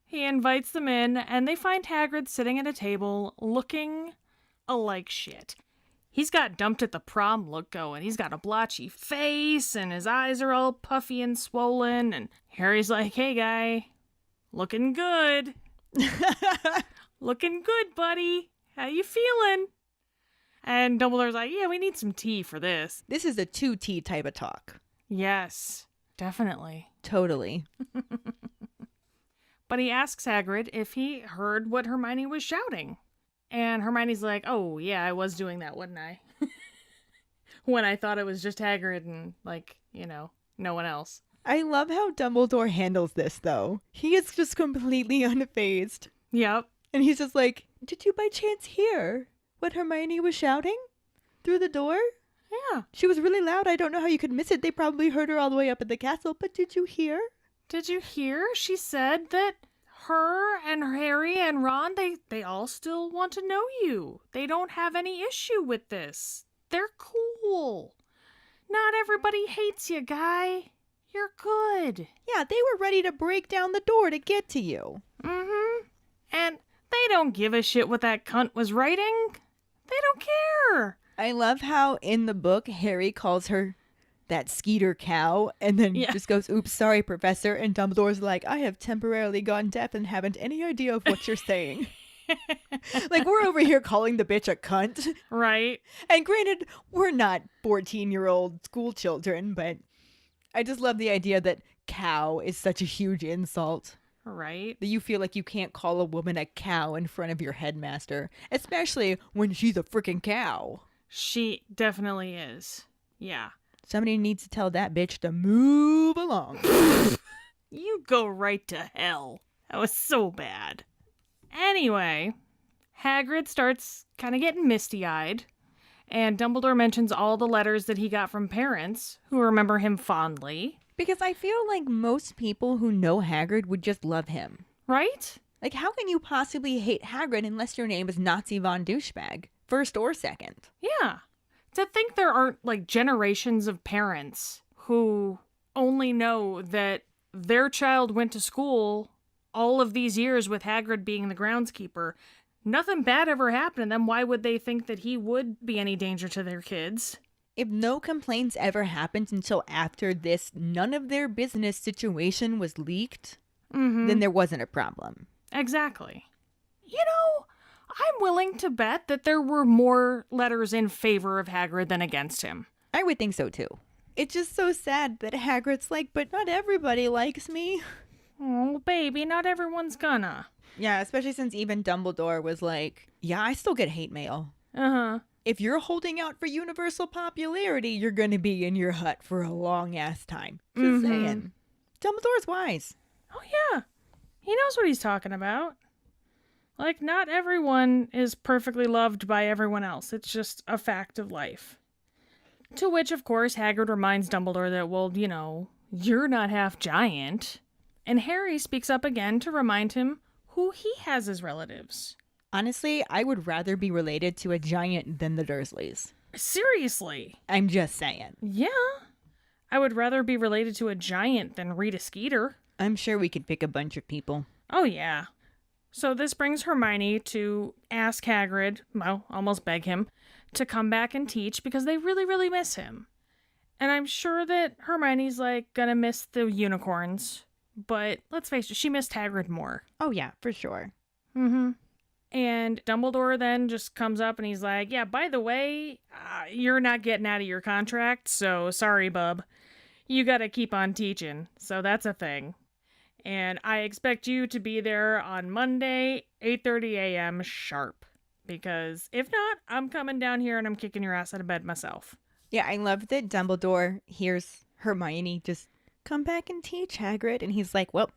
[SPEAKER 2] He invites them in, and they find Hagrid sitting at a table, looking like shit. He's got dumped at the prom look going. He's got a blotchy face, and his eyes are all puffy and swollen, and Harry's like, hey, guy, looking good. Looking good, buddy. How you feeling? And Dumbledore's like, yeah, we need some tea for this.
[SPEAKER 1] This is a 2T type of talk.
[SPEAKER 2] Yes, definitely.
[SPEAKER 1] Totally.
[SPEAKER 2] But he asks Hagrid if he heard what Hermione was shouting. And Hermione's like, oh, yeah, I was doing that, wasn't I? When I thought it was just Hagrid and, like, you know, no one else.
[SPEAKER 1] I love how Dumbledore handles this, though. He is just completely unfazed.
[SPEAKER 2] Yep.
[SPEAKER 1] And he's just like, did you by chance hear what Hermione was shouting through the door?
[SPEAKER 2] Yeah.
[SPEAKER 1] She was really loud. I don't know how you could miss it. They probably heard her all the way up at the castle. But did you hear?
[SPEAKER 2] Did you hear? She said that her and Harry and Ron, they all still want to know you. They don't have any issue with this. They're cool. Not everybody hates you, guy. You're good.
[SPEAKER 1] Yeah, they were ready to break down the door to get to you.
[SPEAKER 2] Mm-hmm. And they don't give a shit what that cunt was writing. They don't care.
[SPEAKER 1] I love how in the book, Harry calls her that Skeeter cow, and then just goes, oops, sorry, Professor. And Dumbledore's like, I have temporarily gone deaf and haven't any idea of what you're saying. Like, we're over here calling the bitch a cunt.
[SPEAKER 2] Right.
[SPEAKER 1] And granted, we're not 14-year-old school children, but I just love the idea that cow is such a huge insult.
[SPEAKER 2] Right?
[SPEAKER 1] That you feel like you can't call a woman a cow in front of your headmaster, especially when she's a freaking cow.
[SPEAKER 2] She definitely is. Yeah.
[SPEAKER 1] Somebody needs to tell that bitch to move along.
[SPEAKER 2] You go right to hell. That was so bad. Anyway, Hagrid starts kind of getting misty-eyed, and Dumbledore mentions all the letters that he got from parents who remember him fondly.
[SPEAKER 1] Because I feel like most people who know Hagrid would just love him.
[SPEAKER 2] Right?
[SPEAKER 1] Like, how can you possibly hate Hagrid unless your name is Nazi Von Douchebag? First or second.
[SPEAKER 2] Yeah. To think there aren't, like, generations of parents who only know that their child went to school all of these years with Hagrid being the groundskeeper. Nothing bad ever happened to them. Why would they think that he would be any danger to their kids?
[SPEAKER 1] If no complaints ever happened until after this none of their business situation was leaked, then there wasn't a problem.
[SPEAKER 2] Exactly. You know, I'm willing to bet that there were more letters in favor of Hagrid than against him.
[SPEAKER 1] I would think so too. It's just so sad that Hagrid's like, but not everybody likes me.
[SPEAKER 2] Oh, baby, not everyone's gonna.
[SPEAKER 1] Yeah, especially since even Dumbledore was like, yeah, I still get hate mail.
[SPEAKER 2] Uh-huh.
[SPEAKER 1] If you're holding out for universal popularity, you're going to be in your hut for a long-ass time. Just saying. Dumbledore's wise.
[SPEAKER 2] Oh, yeah. He knows what he's talking about. Like, not everyone is perfectly loved by everyone else. It's just a fact of life. To which, of course, Hagrid reminds Dumbledore that, well, you know, you're not half giant. And Harry speaks up again to remind him who he has as relatives.
[SPEAKER 1] Honestly, I would rather be related to a giant than the Dursleys.
[SPEAKER 2] Seriously.
[SPEAKER 1] I'm just saying.
[SPEAKER 2] Yeah. I would rather be related to a giant than Rita Skeeter.
[SPEAKER 1] I'm sure we could pick a bunch of people.
[SPEAKER 2] Oh, yeah. So this brings Hermione to ask Hagrid, well, almost beg him, to come back and teach because they really, really miss him. And I'm sure that Hermione's, like, gonna miss the unicorns. But let's face it, she missed Hagrid more.
[SPEAKER 1] Oh, yeah, for sure.
[SPEAKER 2] Mm-hmm. And Dumbledore then just comes up and he's like, yeah, by the way, you're not getting out of your contract, so sorry, bub. You gotta keep on teaching, so that's a thing. And I expect you to be there on Monday, 8:30 a.m. sharp. Because if not, I'm coming down here and I'm kicking your ass out of bed myself.
[SPEAKER 1] Yeah, I love that Dumbledore hears Hermione just come back and teach Hagrid. And he's like, well,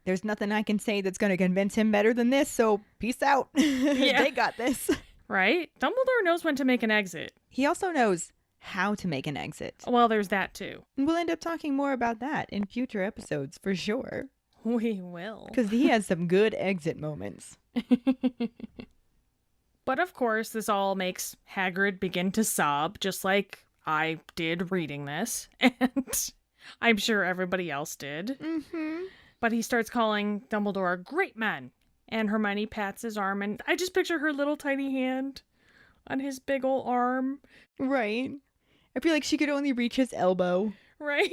[SPEAKER 1] there's nothing I can say that's going to convince him better than this, so peace out.
[SPEAKER 2] Yeah.
[SPEAKER 1] They got this.
[SPEAKER 2] Right? Dumbledore knows when to make an exit.
[SPEAKER 1] He also knows how to make an exit.
[SPEAKER 2] Well, there's that too.
[SPEAKER 1] And we'll end up talking more about that in future episodes for sure.
[SPEAKER 2] We will.
[SPEAKER 1] Because he has some good exit moments.
[SPEAKER 2] But of course, this all makes Hagrid begin to sob, just like I did reading this. And I'm sure everybody else did.
[SPEAKER 1] Mm-hmm.
[SPEAKER 2] But he starts calling Dumbledore a great man. And Hermione pats his arm, and I just picture her little tiny hand on his big ol' arm.
[SPEAKER 1] Right. I feel like she could only reach his elbow.
[SPEAKER 2] Right?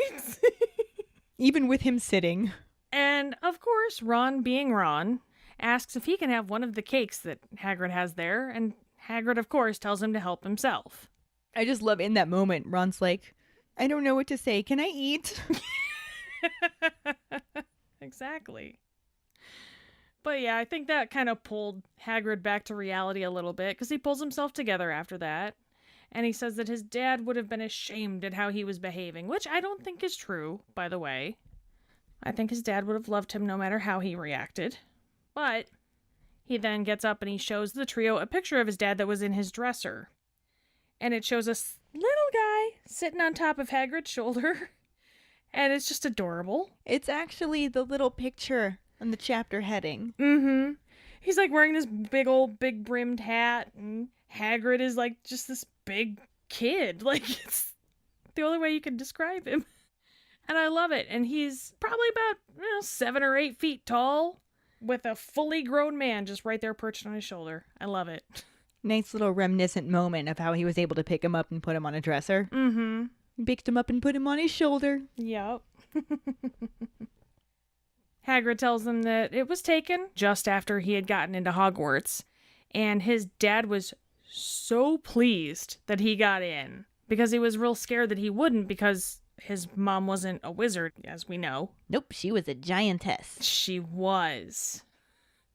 [SPEAKER 1] Even with him sitting.
[SPEAKER 2] And, of course, Ron, being Ron, asks if he can have one of the cakes that Hagrid has there, and Hagrid, of course, tells him to help himself.
[SPEAKER 1] I just love in that moment, Ron's like, I don't know what to say. Can I eat?
[SPEAKER 2] Exactly. But yeah, I think that kind of pulled Hagrid back to reality a little bit, because he pulls himself together after that. And he says that his dad would have been ashamed at how he was behaving, which I don't think is true, by the way. I think his dad would have loved him no matter how he reacted. But he then gets up and he shows the trio a picture of his dad that was in his dresser. And it shows a little guy sitting on top of Hagrid's shoulder. And it's just adorable.
[SPEAKER 1] It's actually the little picture on the chapter heading.
[SPEAKER 2] Mm-hmm. He's like wearing this big brimmed hat, and Hagrid is like just this big kid. Like, it's the only way you can describe him. And I love it. And he's probably about 7 or 8 feet tall with a fully grown man just right there perched on his shoulder. I love it.
[SPEAKER 1] Nice little reminiscent moment of how he was able to pick him up and put him on a dresser.
[SPEAKER 2] Mm-hmm.
[SPEAKER 1] Picked him up and put him on his shoulder.
[SPEAKER 2] Yep. Hagrid tells them that it was taken just after he had gotten into Hogwarts, and his dad was so pleased that he got in, because he was real scared that he wouldn't, because his mom wasn't a wizard, as we know.
[SPEAKER 1] Nope, she was a giantess.
[SPEAKER 2] She was.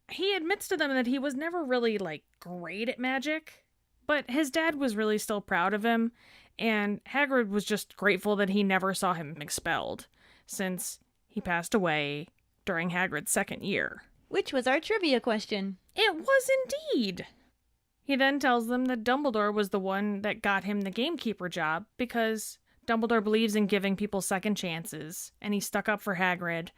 [SPEAKER 2] He admits to them that he was never really, great at magic, but his dad was really still proud of him, and Hagrid was just grateful that he never saw him expelled, since he passed away during Hagrid's second year.
[SPEAKER 1] Which was our trivia question.
[SPEAKER 2] It was indeed. He then tells them that Dumbledore was the one that got him the gamekeeper job because Dumbledore believes in giving people second chances, and he stuck up for Hagrid,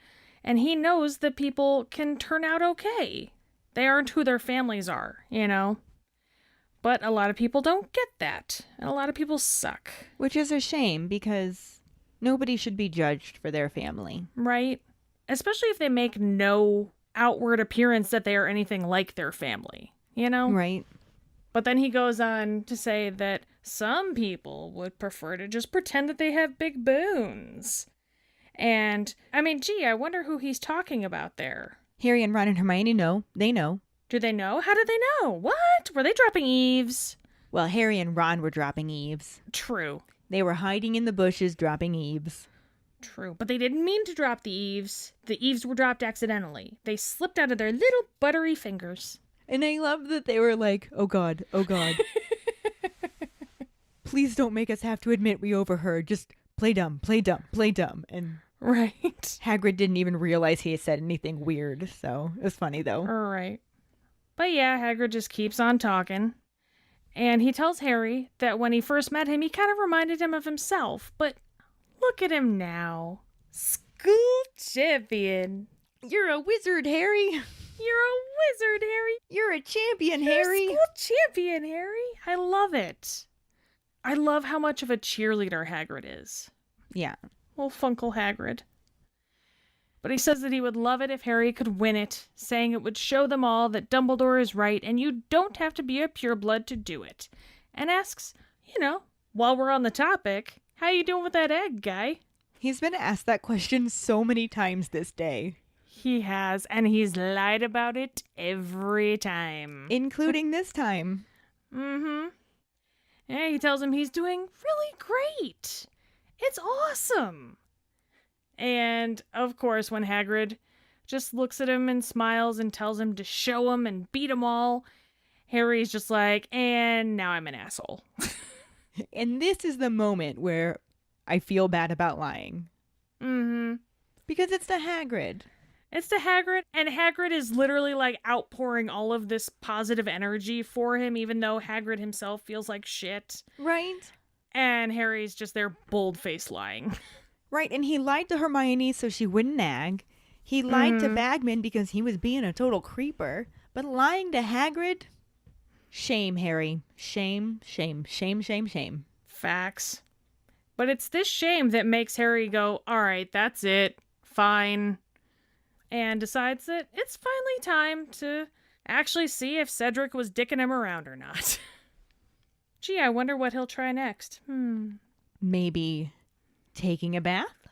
[SPEAKER 2] and he knows that people can turn out okay. They aren't who their families are, you know? But a lot of people don't get that, and a lot of people suck.
[SPEAKER 1] Which is a shame, because nobody should be judged for their family.
[SPEAKER 2] Right? Especially if they make no outward appearance that they are anything like their family, you know?
[SPEAKER 1] Right.
[SPEAKER 2] But then he goes on to say that some people would prefer to just pretend that they have big boons. And, I wonder who he's talking about there.
[SPEAKER 1] Harry and Ron and Hermione know. They know.
[SPEAKER 2] Do they know? How did they know? What? Were they dropping eaves?
[SPEAKER 1] Well, Harry and Ron were dropping eaves.
[SPEAKER 2] True.
[SPEAKER 1] They were hiding in the bushes dropping eaves.
[SPEAKER 2] True. But they didn't mean to drop the eaves. The eaves were dropped accidentally. They slipped out of their little buttery fingers.
[SPEAKER 1] And I love that they were like, oh God, oh God. Please don't make us have to admit we overheard. Just play dumb, play dumb, play dumb. And
[SPEAKER 2] right.
[SPEAKER 1] Hagrid didn't even realize he had said anything weird. So it was funny though.
[SPEAKER 2] Right. But yeah, Hagrid just keeps on talking. And he tells Harry that when he first met him, he kind of reminded him of himself. But look at him now. School champion.
[SPEAKER 1] You're a wizard, Harry.
[SPEAKER 2] You're a wizard, Harry.
[SPEAKER 1] You're a champion,
[SPEAKER 2] You're
[SPEAKER 1] Harry.
[SPEAKER 2] a school champion, Harry. I love it. I love how much of a cheerleader Hagrid is.
[SPEAKER 1] Yeah.
[SPEAKER 2] Little Funkle Hagrid. But he says that he would love it if Harry could win it, saying it would show them all that Dumbledore is right and you don't have to be a pureblood to do it. And asks, while we're on the topic, how you doing with that egg, guy?
[SPEAKER 1] He's been asked that question so many times this day.
[SPEAKER 2] He has, and he's lied about it every time.
[SPEAKER 1] Including this time.
[SPEAKER 2] Mm-hmm. Yeah, he tells him he's doing really great. It's awesome. And, of course, when Hagrid just looks at him and smiles and tells him to show him and beat them all, Harry's just like, and now I'm an asshole.
[SPEAKER 1] And this is the moment where I feel bad about lying.
[SPEAKER 2] Mm-hmm.
[SPEAKER 1] Because it's to Hagrid.
[SPEAKER 2] It's to Hagrid, and Hagrid is literally outpouring all of this positive energy for him, even though Hagrid himself feels like shit.
[SPEAKER 1] Right?
[SPEAKER 2] And Harry's just there bold-faced lying.
[SPEAKER 1] Right, and he lied to Hermione so she wouldn't nag. He lied to Bagman because he was being a total creeper. But lying to Hagrid? Shame, Harry. Shame, shame, shame, shame, shame.
[SPEAKER 2] Facts. But it's this shame that makes Harry go, all right, that's it. Fine. And decides that it's finally time to actually see if Cedric was dicking him around or not. Gee, I wonder what he'll try next.
[SPEAKER 1] Maybe taking a bath?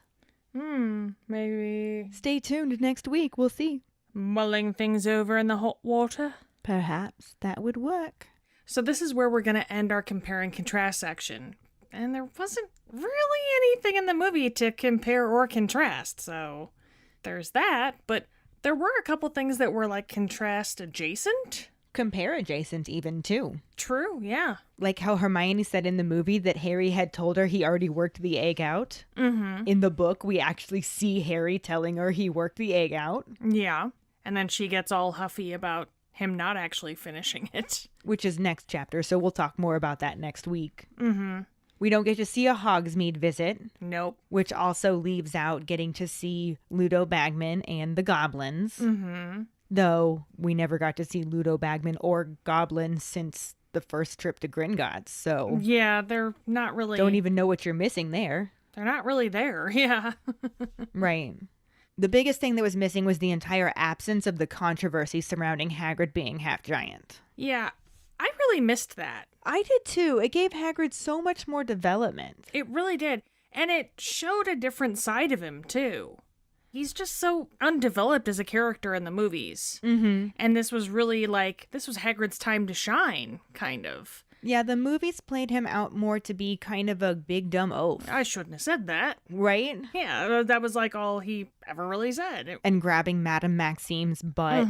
[SPEAKER 2] Maybe
[SPEAKER 1] Stay tuned next week. We'll see.
[SPEAKER 2] mulling things over in the hot water.
[SPEAKER 1] Perhaps that would work.
[SPEAKER 2] So this is where we're going to end our compare and contrast section. And there wasn't really anything in the movie to compare or contrast, so there's that. But there were a couple things that were contrast adjacent.
[SPEAKER 1] Compare adjacent even, too.
[SPEAKER 2] True, yeah.
[SPEAKER 1] Like how Hermione said in the movie that Harry had told her he already worked the egg out.
[SPEAKER 2] Mm-hmm.
[SPEAKER 1] In the book, we actually see Harry telling her he worked the egg out.
[SPEAKER 2] Yeah. And then she gets all huffy about him not actually finishing it.
[SPEAKER 1] Which is next chapter, so we'll talk more about that next week.
[SPEAKER 2] Mm-hmm.
[SPEAKER 1] We don't get to see a Hogsmeade visit.
[SPEAKER 2] Nope.
[SPEAKER 1] Which also leaves out getting to see Ludo Bagman and the goblins.
[SPEAKER 2] Mm-hmm.
[SPEAKER 1] Though we never got to see Ludo Bagman or goblins since the first trip to Gringotts, so...
[SPEAKER 2] Yeah, they're not really...
[SPEAKER 1] Don't even know what you're missing there.
[SPEAKER 2] They're not really there, yeah.
[SPEAKER 1] Right. The biggest thing that was missing was the entire absence of the controversy surrounding Hagrid being half-giant.
[SPEAKER 2] Yeah, I really missed that.
[SPEAKER 1] I did too. It gave Hagrid so much more development.
[SPEAKER 2] It really did. And it showed a different side of him, too. He's just so undeveloped as a character in the movies.
[SPEAKER 1] Mm-hmm.
[SPEAKER 2] And this was really this was Hagrid's time to shine, kind of.
[SPEAKER 1] Yeah, the movies played him out more to be kind of a big dumb oaf.
[SPEAKER 2] I shouldn't have said that.
[SPEAKER 1] Right?
[SPEAKER 2] Yeah, that was like all he ever really said.
[SPEAKER 1] And grabbing Madame Maxime's butt.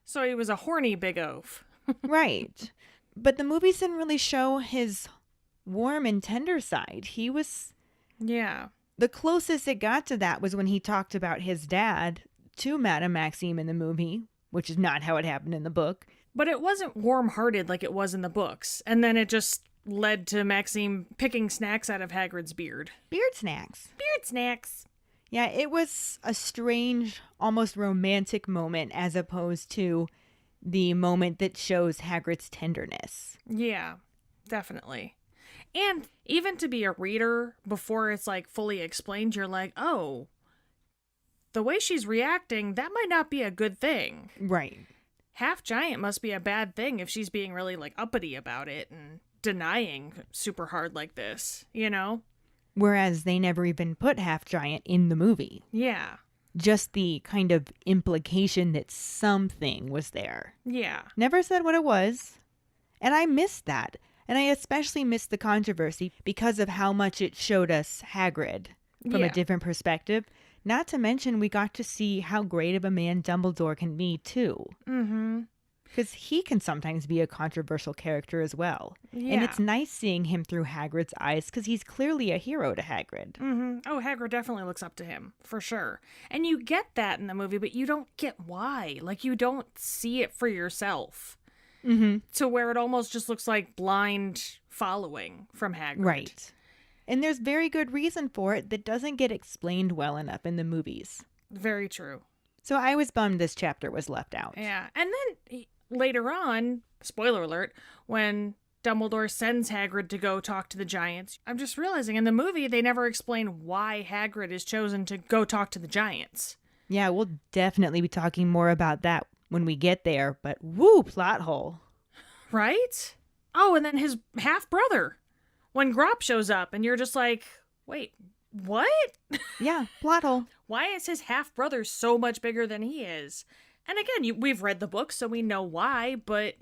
[SPEAKER 2] So he was a horny big oaf.
[SPEAKER 1] Right. But the movies didn't really show his warm and tender side. He was...
[SPEAKER 2] Yeah.
[SPEAKER 1] The closest it got to that was when he talked about his dad to Madame Maxime in the movie, which is not how it happened in the book.
[SPEAKER 2] But it wasn't warm-hearted like it was in the books. And then it just led to Maxime picking snacks out of Hagrid's beard.
[SPEAKER 1] Beard snacks.
[SPEAKER 2] Beard snacks.
[SPEAKER 1] Yeah, it was a strange, almost romantic moment as opposed to the moment that shows Hagrid's tenderness.
[SPEAKER 2] Yeah, definitely. And even to be a reader, before it's like fully explained, you're like, oh, the way she's reacting, that might not be a good thing.
[SPEAKER 1] Right.
[SPEAKER 2] Half giant must be a bad thing if she's being really like uppity about it and denying super hard like this, you know?
[SPEAKER 1] Whereas they never even put half giant in the movie.
[SPEAKER 2] Yeah.
[SPEAKER 1] Just the kind of implication that something was there.
[SPEAKER 2] Yeah.
[SPEAKER 1] Never said what it was. And I missed that. And I especially missed the controversy because of how much it showed us Hagrid from a different perspective. Not to mention we got to see how great of a man Dumbledore can be too.
[SPEAKER 2] Mm-hmm.
[SPEAKER 1] Because he can sometimes be a controversial character as well.
[SPEAKER 2] Yeah.
[SPEAKER 1] And it's nice seeing him through Hagrid's eyes because he's clearly a hero to Hagrid.
[SPEAKER 2] Mm-hmm. Oh, Hagrid definitely looks up to him, for sure. And you get that in the movie, but you don't get why. Like, you don't see it for yourself.
[SPEAKER 1] Mm-hmm.
[SPEAKER 2] To where it almost just looks like blind following from Hagrid.
[SPEAKER 1] Right. And there's very good reason for it that doesn't get explained well enough in the movies.
[SPEAKER 2] Very true.
[SPEAKER 1] So I was bummed this chapter was left out.
[SPEAKER 2] Yeah. And then later on, spoiler alert, when Dumbledore sends Hagrid to go talk to the giants, I'm just realizing in the movie they never explain why Hagrid is chosen to go talk to the giants.
[SPEAKER 1] Yeah, we'll definitely be talking more about that when we get there, but woo, plot hole.
[SPEAKER 2] Right? Oh, and then his half-brother. When Grop shows up and you're just like, wait, what?
[SPEAKER 1] Yeah, plot hole.
[SPEAKER 2] Why is his half-brother so much bigger than he is? And again, we've read the book, so we know why, but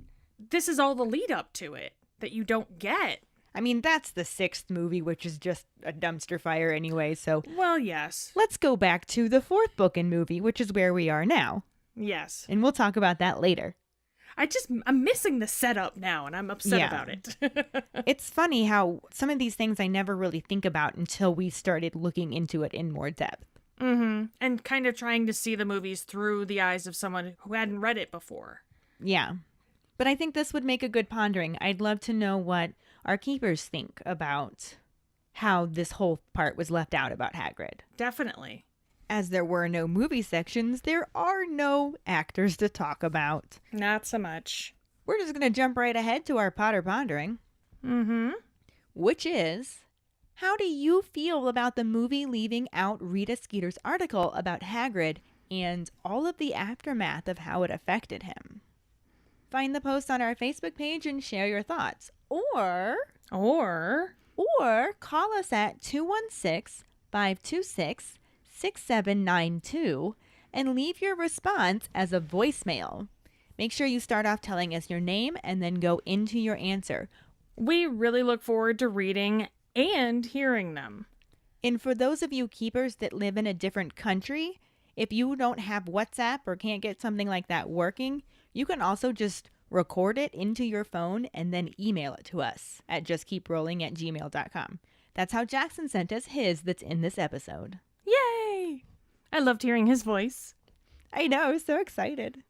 [SPEAKER 2] this is all the lead up to it that you don't get.
[SPEAKER 1] I mean, that's the 6th movie, which is just a dumpster fire anyway, so...
[SPEAKER 2] Well, yes.
[SPEAKER 1] Let's go back to the 4th book and movie, which is where we are now.
[SPEAKER 2] Yes.
[SPEAKER 1] And we'll talk about that later.
[SPEAKER 2] I'm missing the setup now, and I'm upset about it.
[SPEAKER 1] It's funny how some of these things I never really think about until we started looking into it in more depth.
[SPEAKER 2] Mm-hmm. And kind of trying to see the movies through the eyes of someone who hadn't read it before.
[SPEAKER 1] Yeah. But I think this would make a good pondering. I'd love to know what our keepers think about how this whole part was left out about Hagrid.
[SPEAKER 2] Definitely.
[SPEAKER 1] As there were no movie sections, there are no actors to talk about.
[SPEAKER 2] Not so much.
[SPEAKER 1] We're just going to jump right ahead to our Potter Pondering.
[SPEAKER 2] Mm-hmm.
[SPEAKER 1] Which is, how do you feel about the movie leaving out Rita Skeeter's article about Hagrid and all of the aftermath of how it affected him? Find the post on our Facebook page and share your thoughts. Or call us at 216-526-6792 and leave your response as a voicemail. Make sure you start off telling us your name and then go into your answer.
[SPEAKER 2] We really look forward to reading and hearing them.
[SPEAKER 1] And for those of you keepers that live in a different country, if you don't have WhatsApp or can't get something like that working, you can also just record it into your phone and then email it to us at justkeeprolling@gmail.com. That's how Jackson sent us his that's in this episode.
[SPEAKER 2] Yay! I loved hearing his voice.
[SPEAKER 1] I know, I was so excited.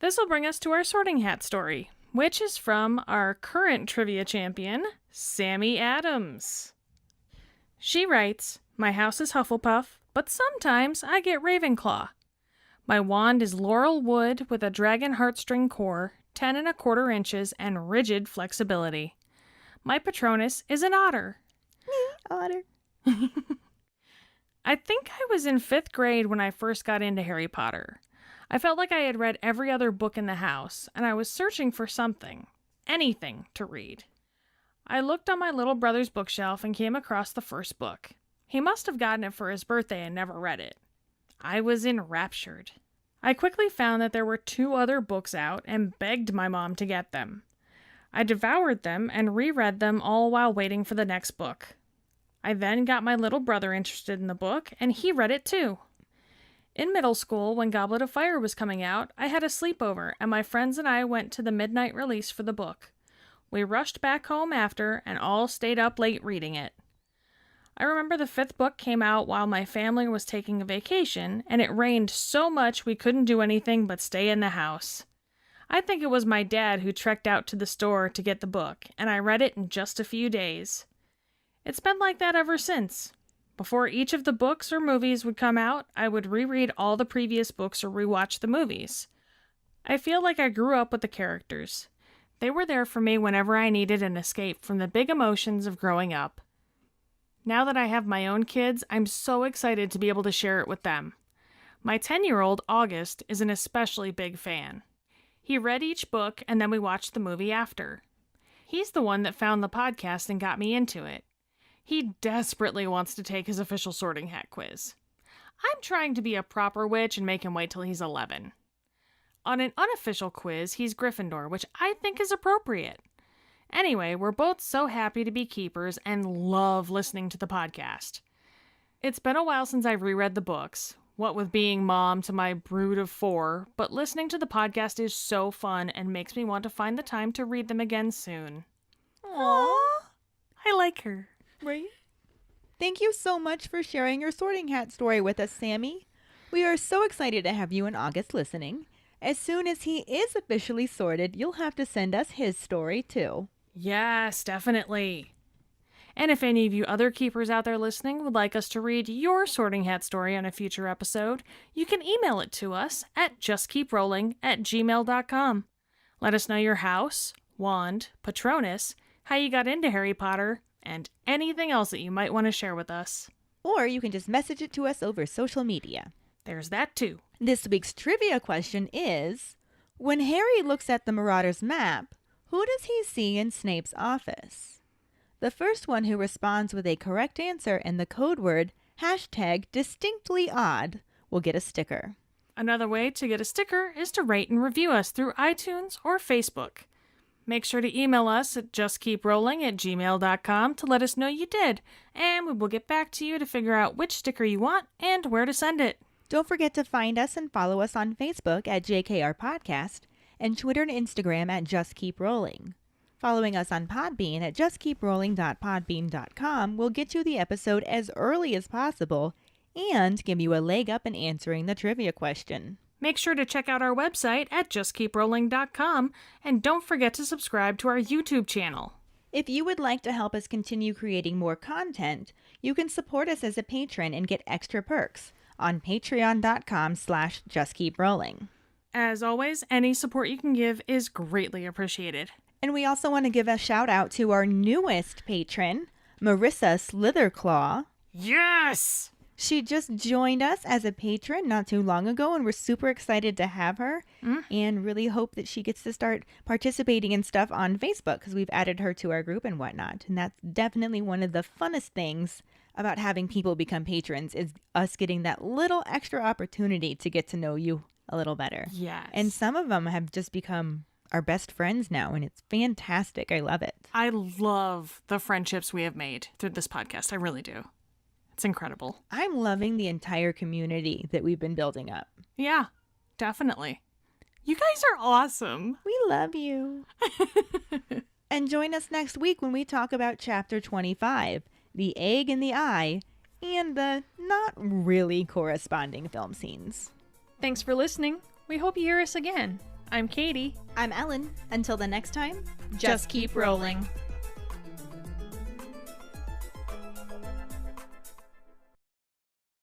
[SPEAKER 2] This will bring us to our Sorting Hat story, which is from our current trivia champion, Sammy Adams. She writes, "My house is Hufflepuff, but sometimes I get Ravenclaw. My wand is laurel wood with a dragon heartstring core, 10 1/4 inches, and rigid flexibility. My Patronus is an otter."
[SPEAKER 1] Otter.
[SPEAKER 2] I think I was in 5th grade when I first got into Harry Potter. I felt like I had read every other book in the house, and I was searching for something, anything to read. I looked on my little brother's bookshelf and came across the first book. He must have gotten it for his birthday and never read it. I was enraptured. I quickly found that there were 2 other books out and begged my mom to get them. I devoured them and reread them all while waiting for the next book. I then got my little brother interested in the book, and he read it too. In middle school, when Goblet of Fire was coming out, I had a sleepover, and my friends and I went to the midnight release for the book. We rushed back home after and all stayed up late reading it. I remember the 5th book came out while my family was taking a vacation, and it rained so much we couldn't do anything but stay in the house. I think it was my dad who trekked out to the store to get the book, and I read it in just a few days. It's been like that ever since. Before each of the books or movies would come out, I would reread all the previous books or rewatch the movies. I feel like I grew up with the characters. They were there for me whenever I needed an escape from the big emotions of growing up. Now that I have my own kids, I'm so excited to be able to share it with them. My 10-year-old, August, is an especially big fan. He read each book and then we watched the movie after. He's the one that found the podcast and got me into it. He desperately wants to take his official sorting hat quiz. I'm trying to be a proper witch and make him wait till he's 11. On an unofficial quiz, he's Gryffindor, which I think is appropriate. Anyway, we're both so happy to be keepers and love listening to the podcast. It's been a while since I've reread the books, what with being mom to my brood of 4, but listening to the podcast is so fun and makes me want to find the time to read them again soon.
[SPEAKER 1] Aww.
[SPEAKER 2] I like her.
[SPEAKER 1] Right? Thank you so much for sharing your sorting hat story with us, Sammy. We are so excited to have you and August listening. As soon as he is officially sorted, you'll have to send us his story too.
[SPEAKER 2] Yes, definitely. And if any of you other keepers out there listening would like us to read your sorting hat story on a future episode, you can email it to us at justkeeprolling@gmail.com. Let us know your house, wand, Patronus, how you got into Harry Potter, and anything else that you might want to share with us.
[SPEAKER 1] Or you can just message it to us over social media.
[SPEAKER 2] There's that too.
[SPEAKER 1] This week's trivia question is, when Harry looks at the Marauder's map, who does he see in Snape's office? The first one who responds with a correct answer and the code word #distinctly-odd will get a sticker.
[SPEAKER 2] Another way to get a sticker is to rate and review us through iTunes or Facebook. Make sure to email us at justkeeprolling@gmail.com to let us know you did, and we will get back to you to figure out which sticker you want and where to send it.
[SPEAKER 1] Don't forget to find us and follow us on Facebook at JKR Podcast and Twitter and Instagram at Just Keep Rolling. Following us on Podbean at justkeeprolling.podbean.com will get you the episode as early as possible and give you a leg up in answering the trivia question.
[SPEAKER 2] Make sure to check out our website at justkeeprolling.com, and don't forget to subscribe to our YouTube channel.
[SPEAKER 1] If you would like to help us continue creating more content, you can support us as a patron and get extra perks on patreon.com/justkeeprolling.
[SPEAKER 2] As always, any support you can give is greatly appreciated.
[SPEAKER 1] And we also want to give a shout out to our newest patron, Marissa Slitherclaw.
[SPEAKER 2] Yes!
[SPEAKER 1] She just joined us as a patron not too long ago, and we're super excited to have her and really hope that she gets to start participating in stuff on Facebook because we've added her to our group and whatnot. And that's definitely one of the funnest things about having people become patrons is us getting that little extra opportunity to get to know you a little better.
[SPEAKER 2] Yes.
[SPEAKER 1] And some of them have just become our best friends now, and it's fantastic. I love it.
[SPEAKER 2] I love the friendships we have made through this podcast. I really do. It's incredible.
[SPEAKER 1] I'm loving the entire community that we've been building up.
[SPEAKER 2] Yeah, definitely. You guys are awesome.
[SPEAKER 1] We love you. And join us next week when we talk about Chapter 25, The Egg in the Eye, and the not really corresponding film scenes.
[SPEAKER 2] Thanks for listening. We hope you hear us again. I'm Katie.
[SPEAKER 1] I'm Ellen. Until the next time,
[SPEAKER 2] Just keep rolling.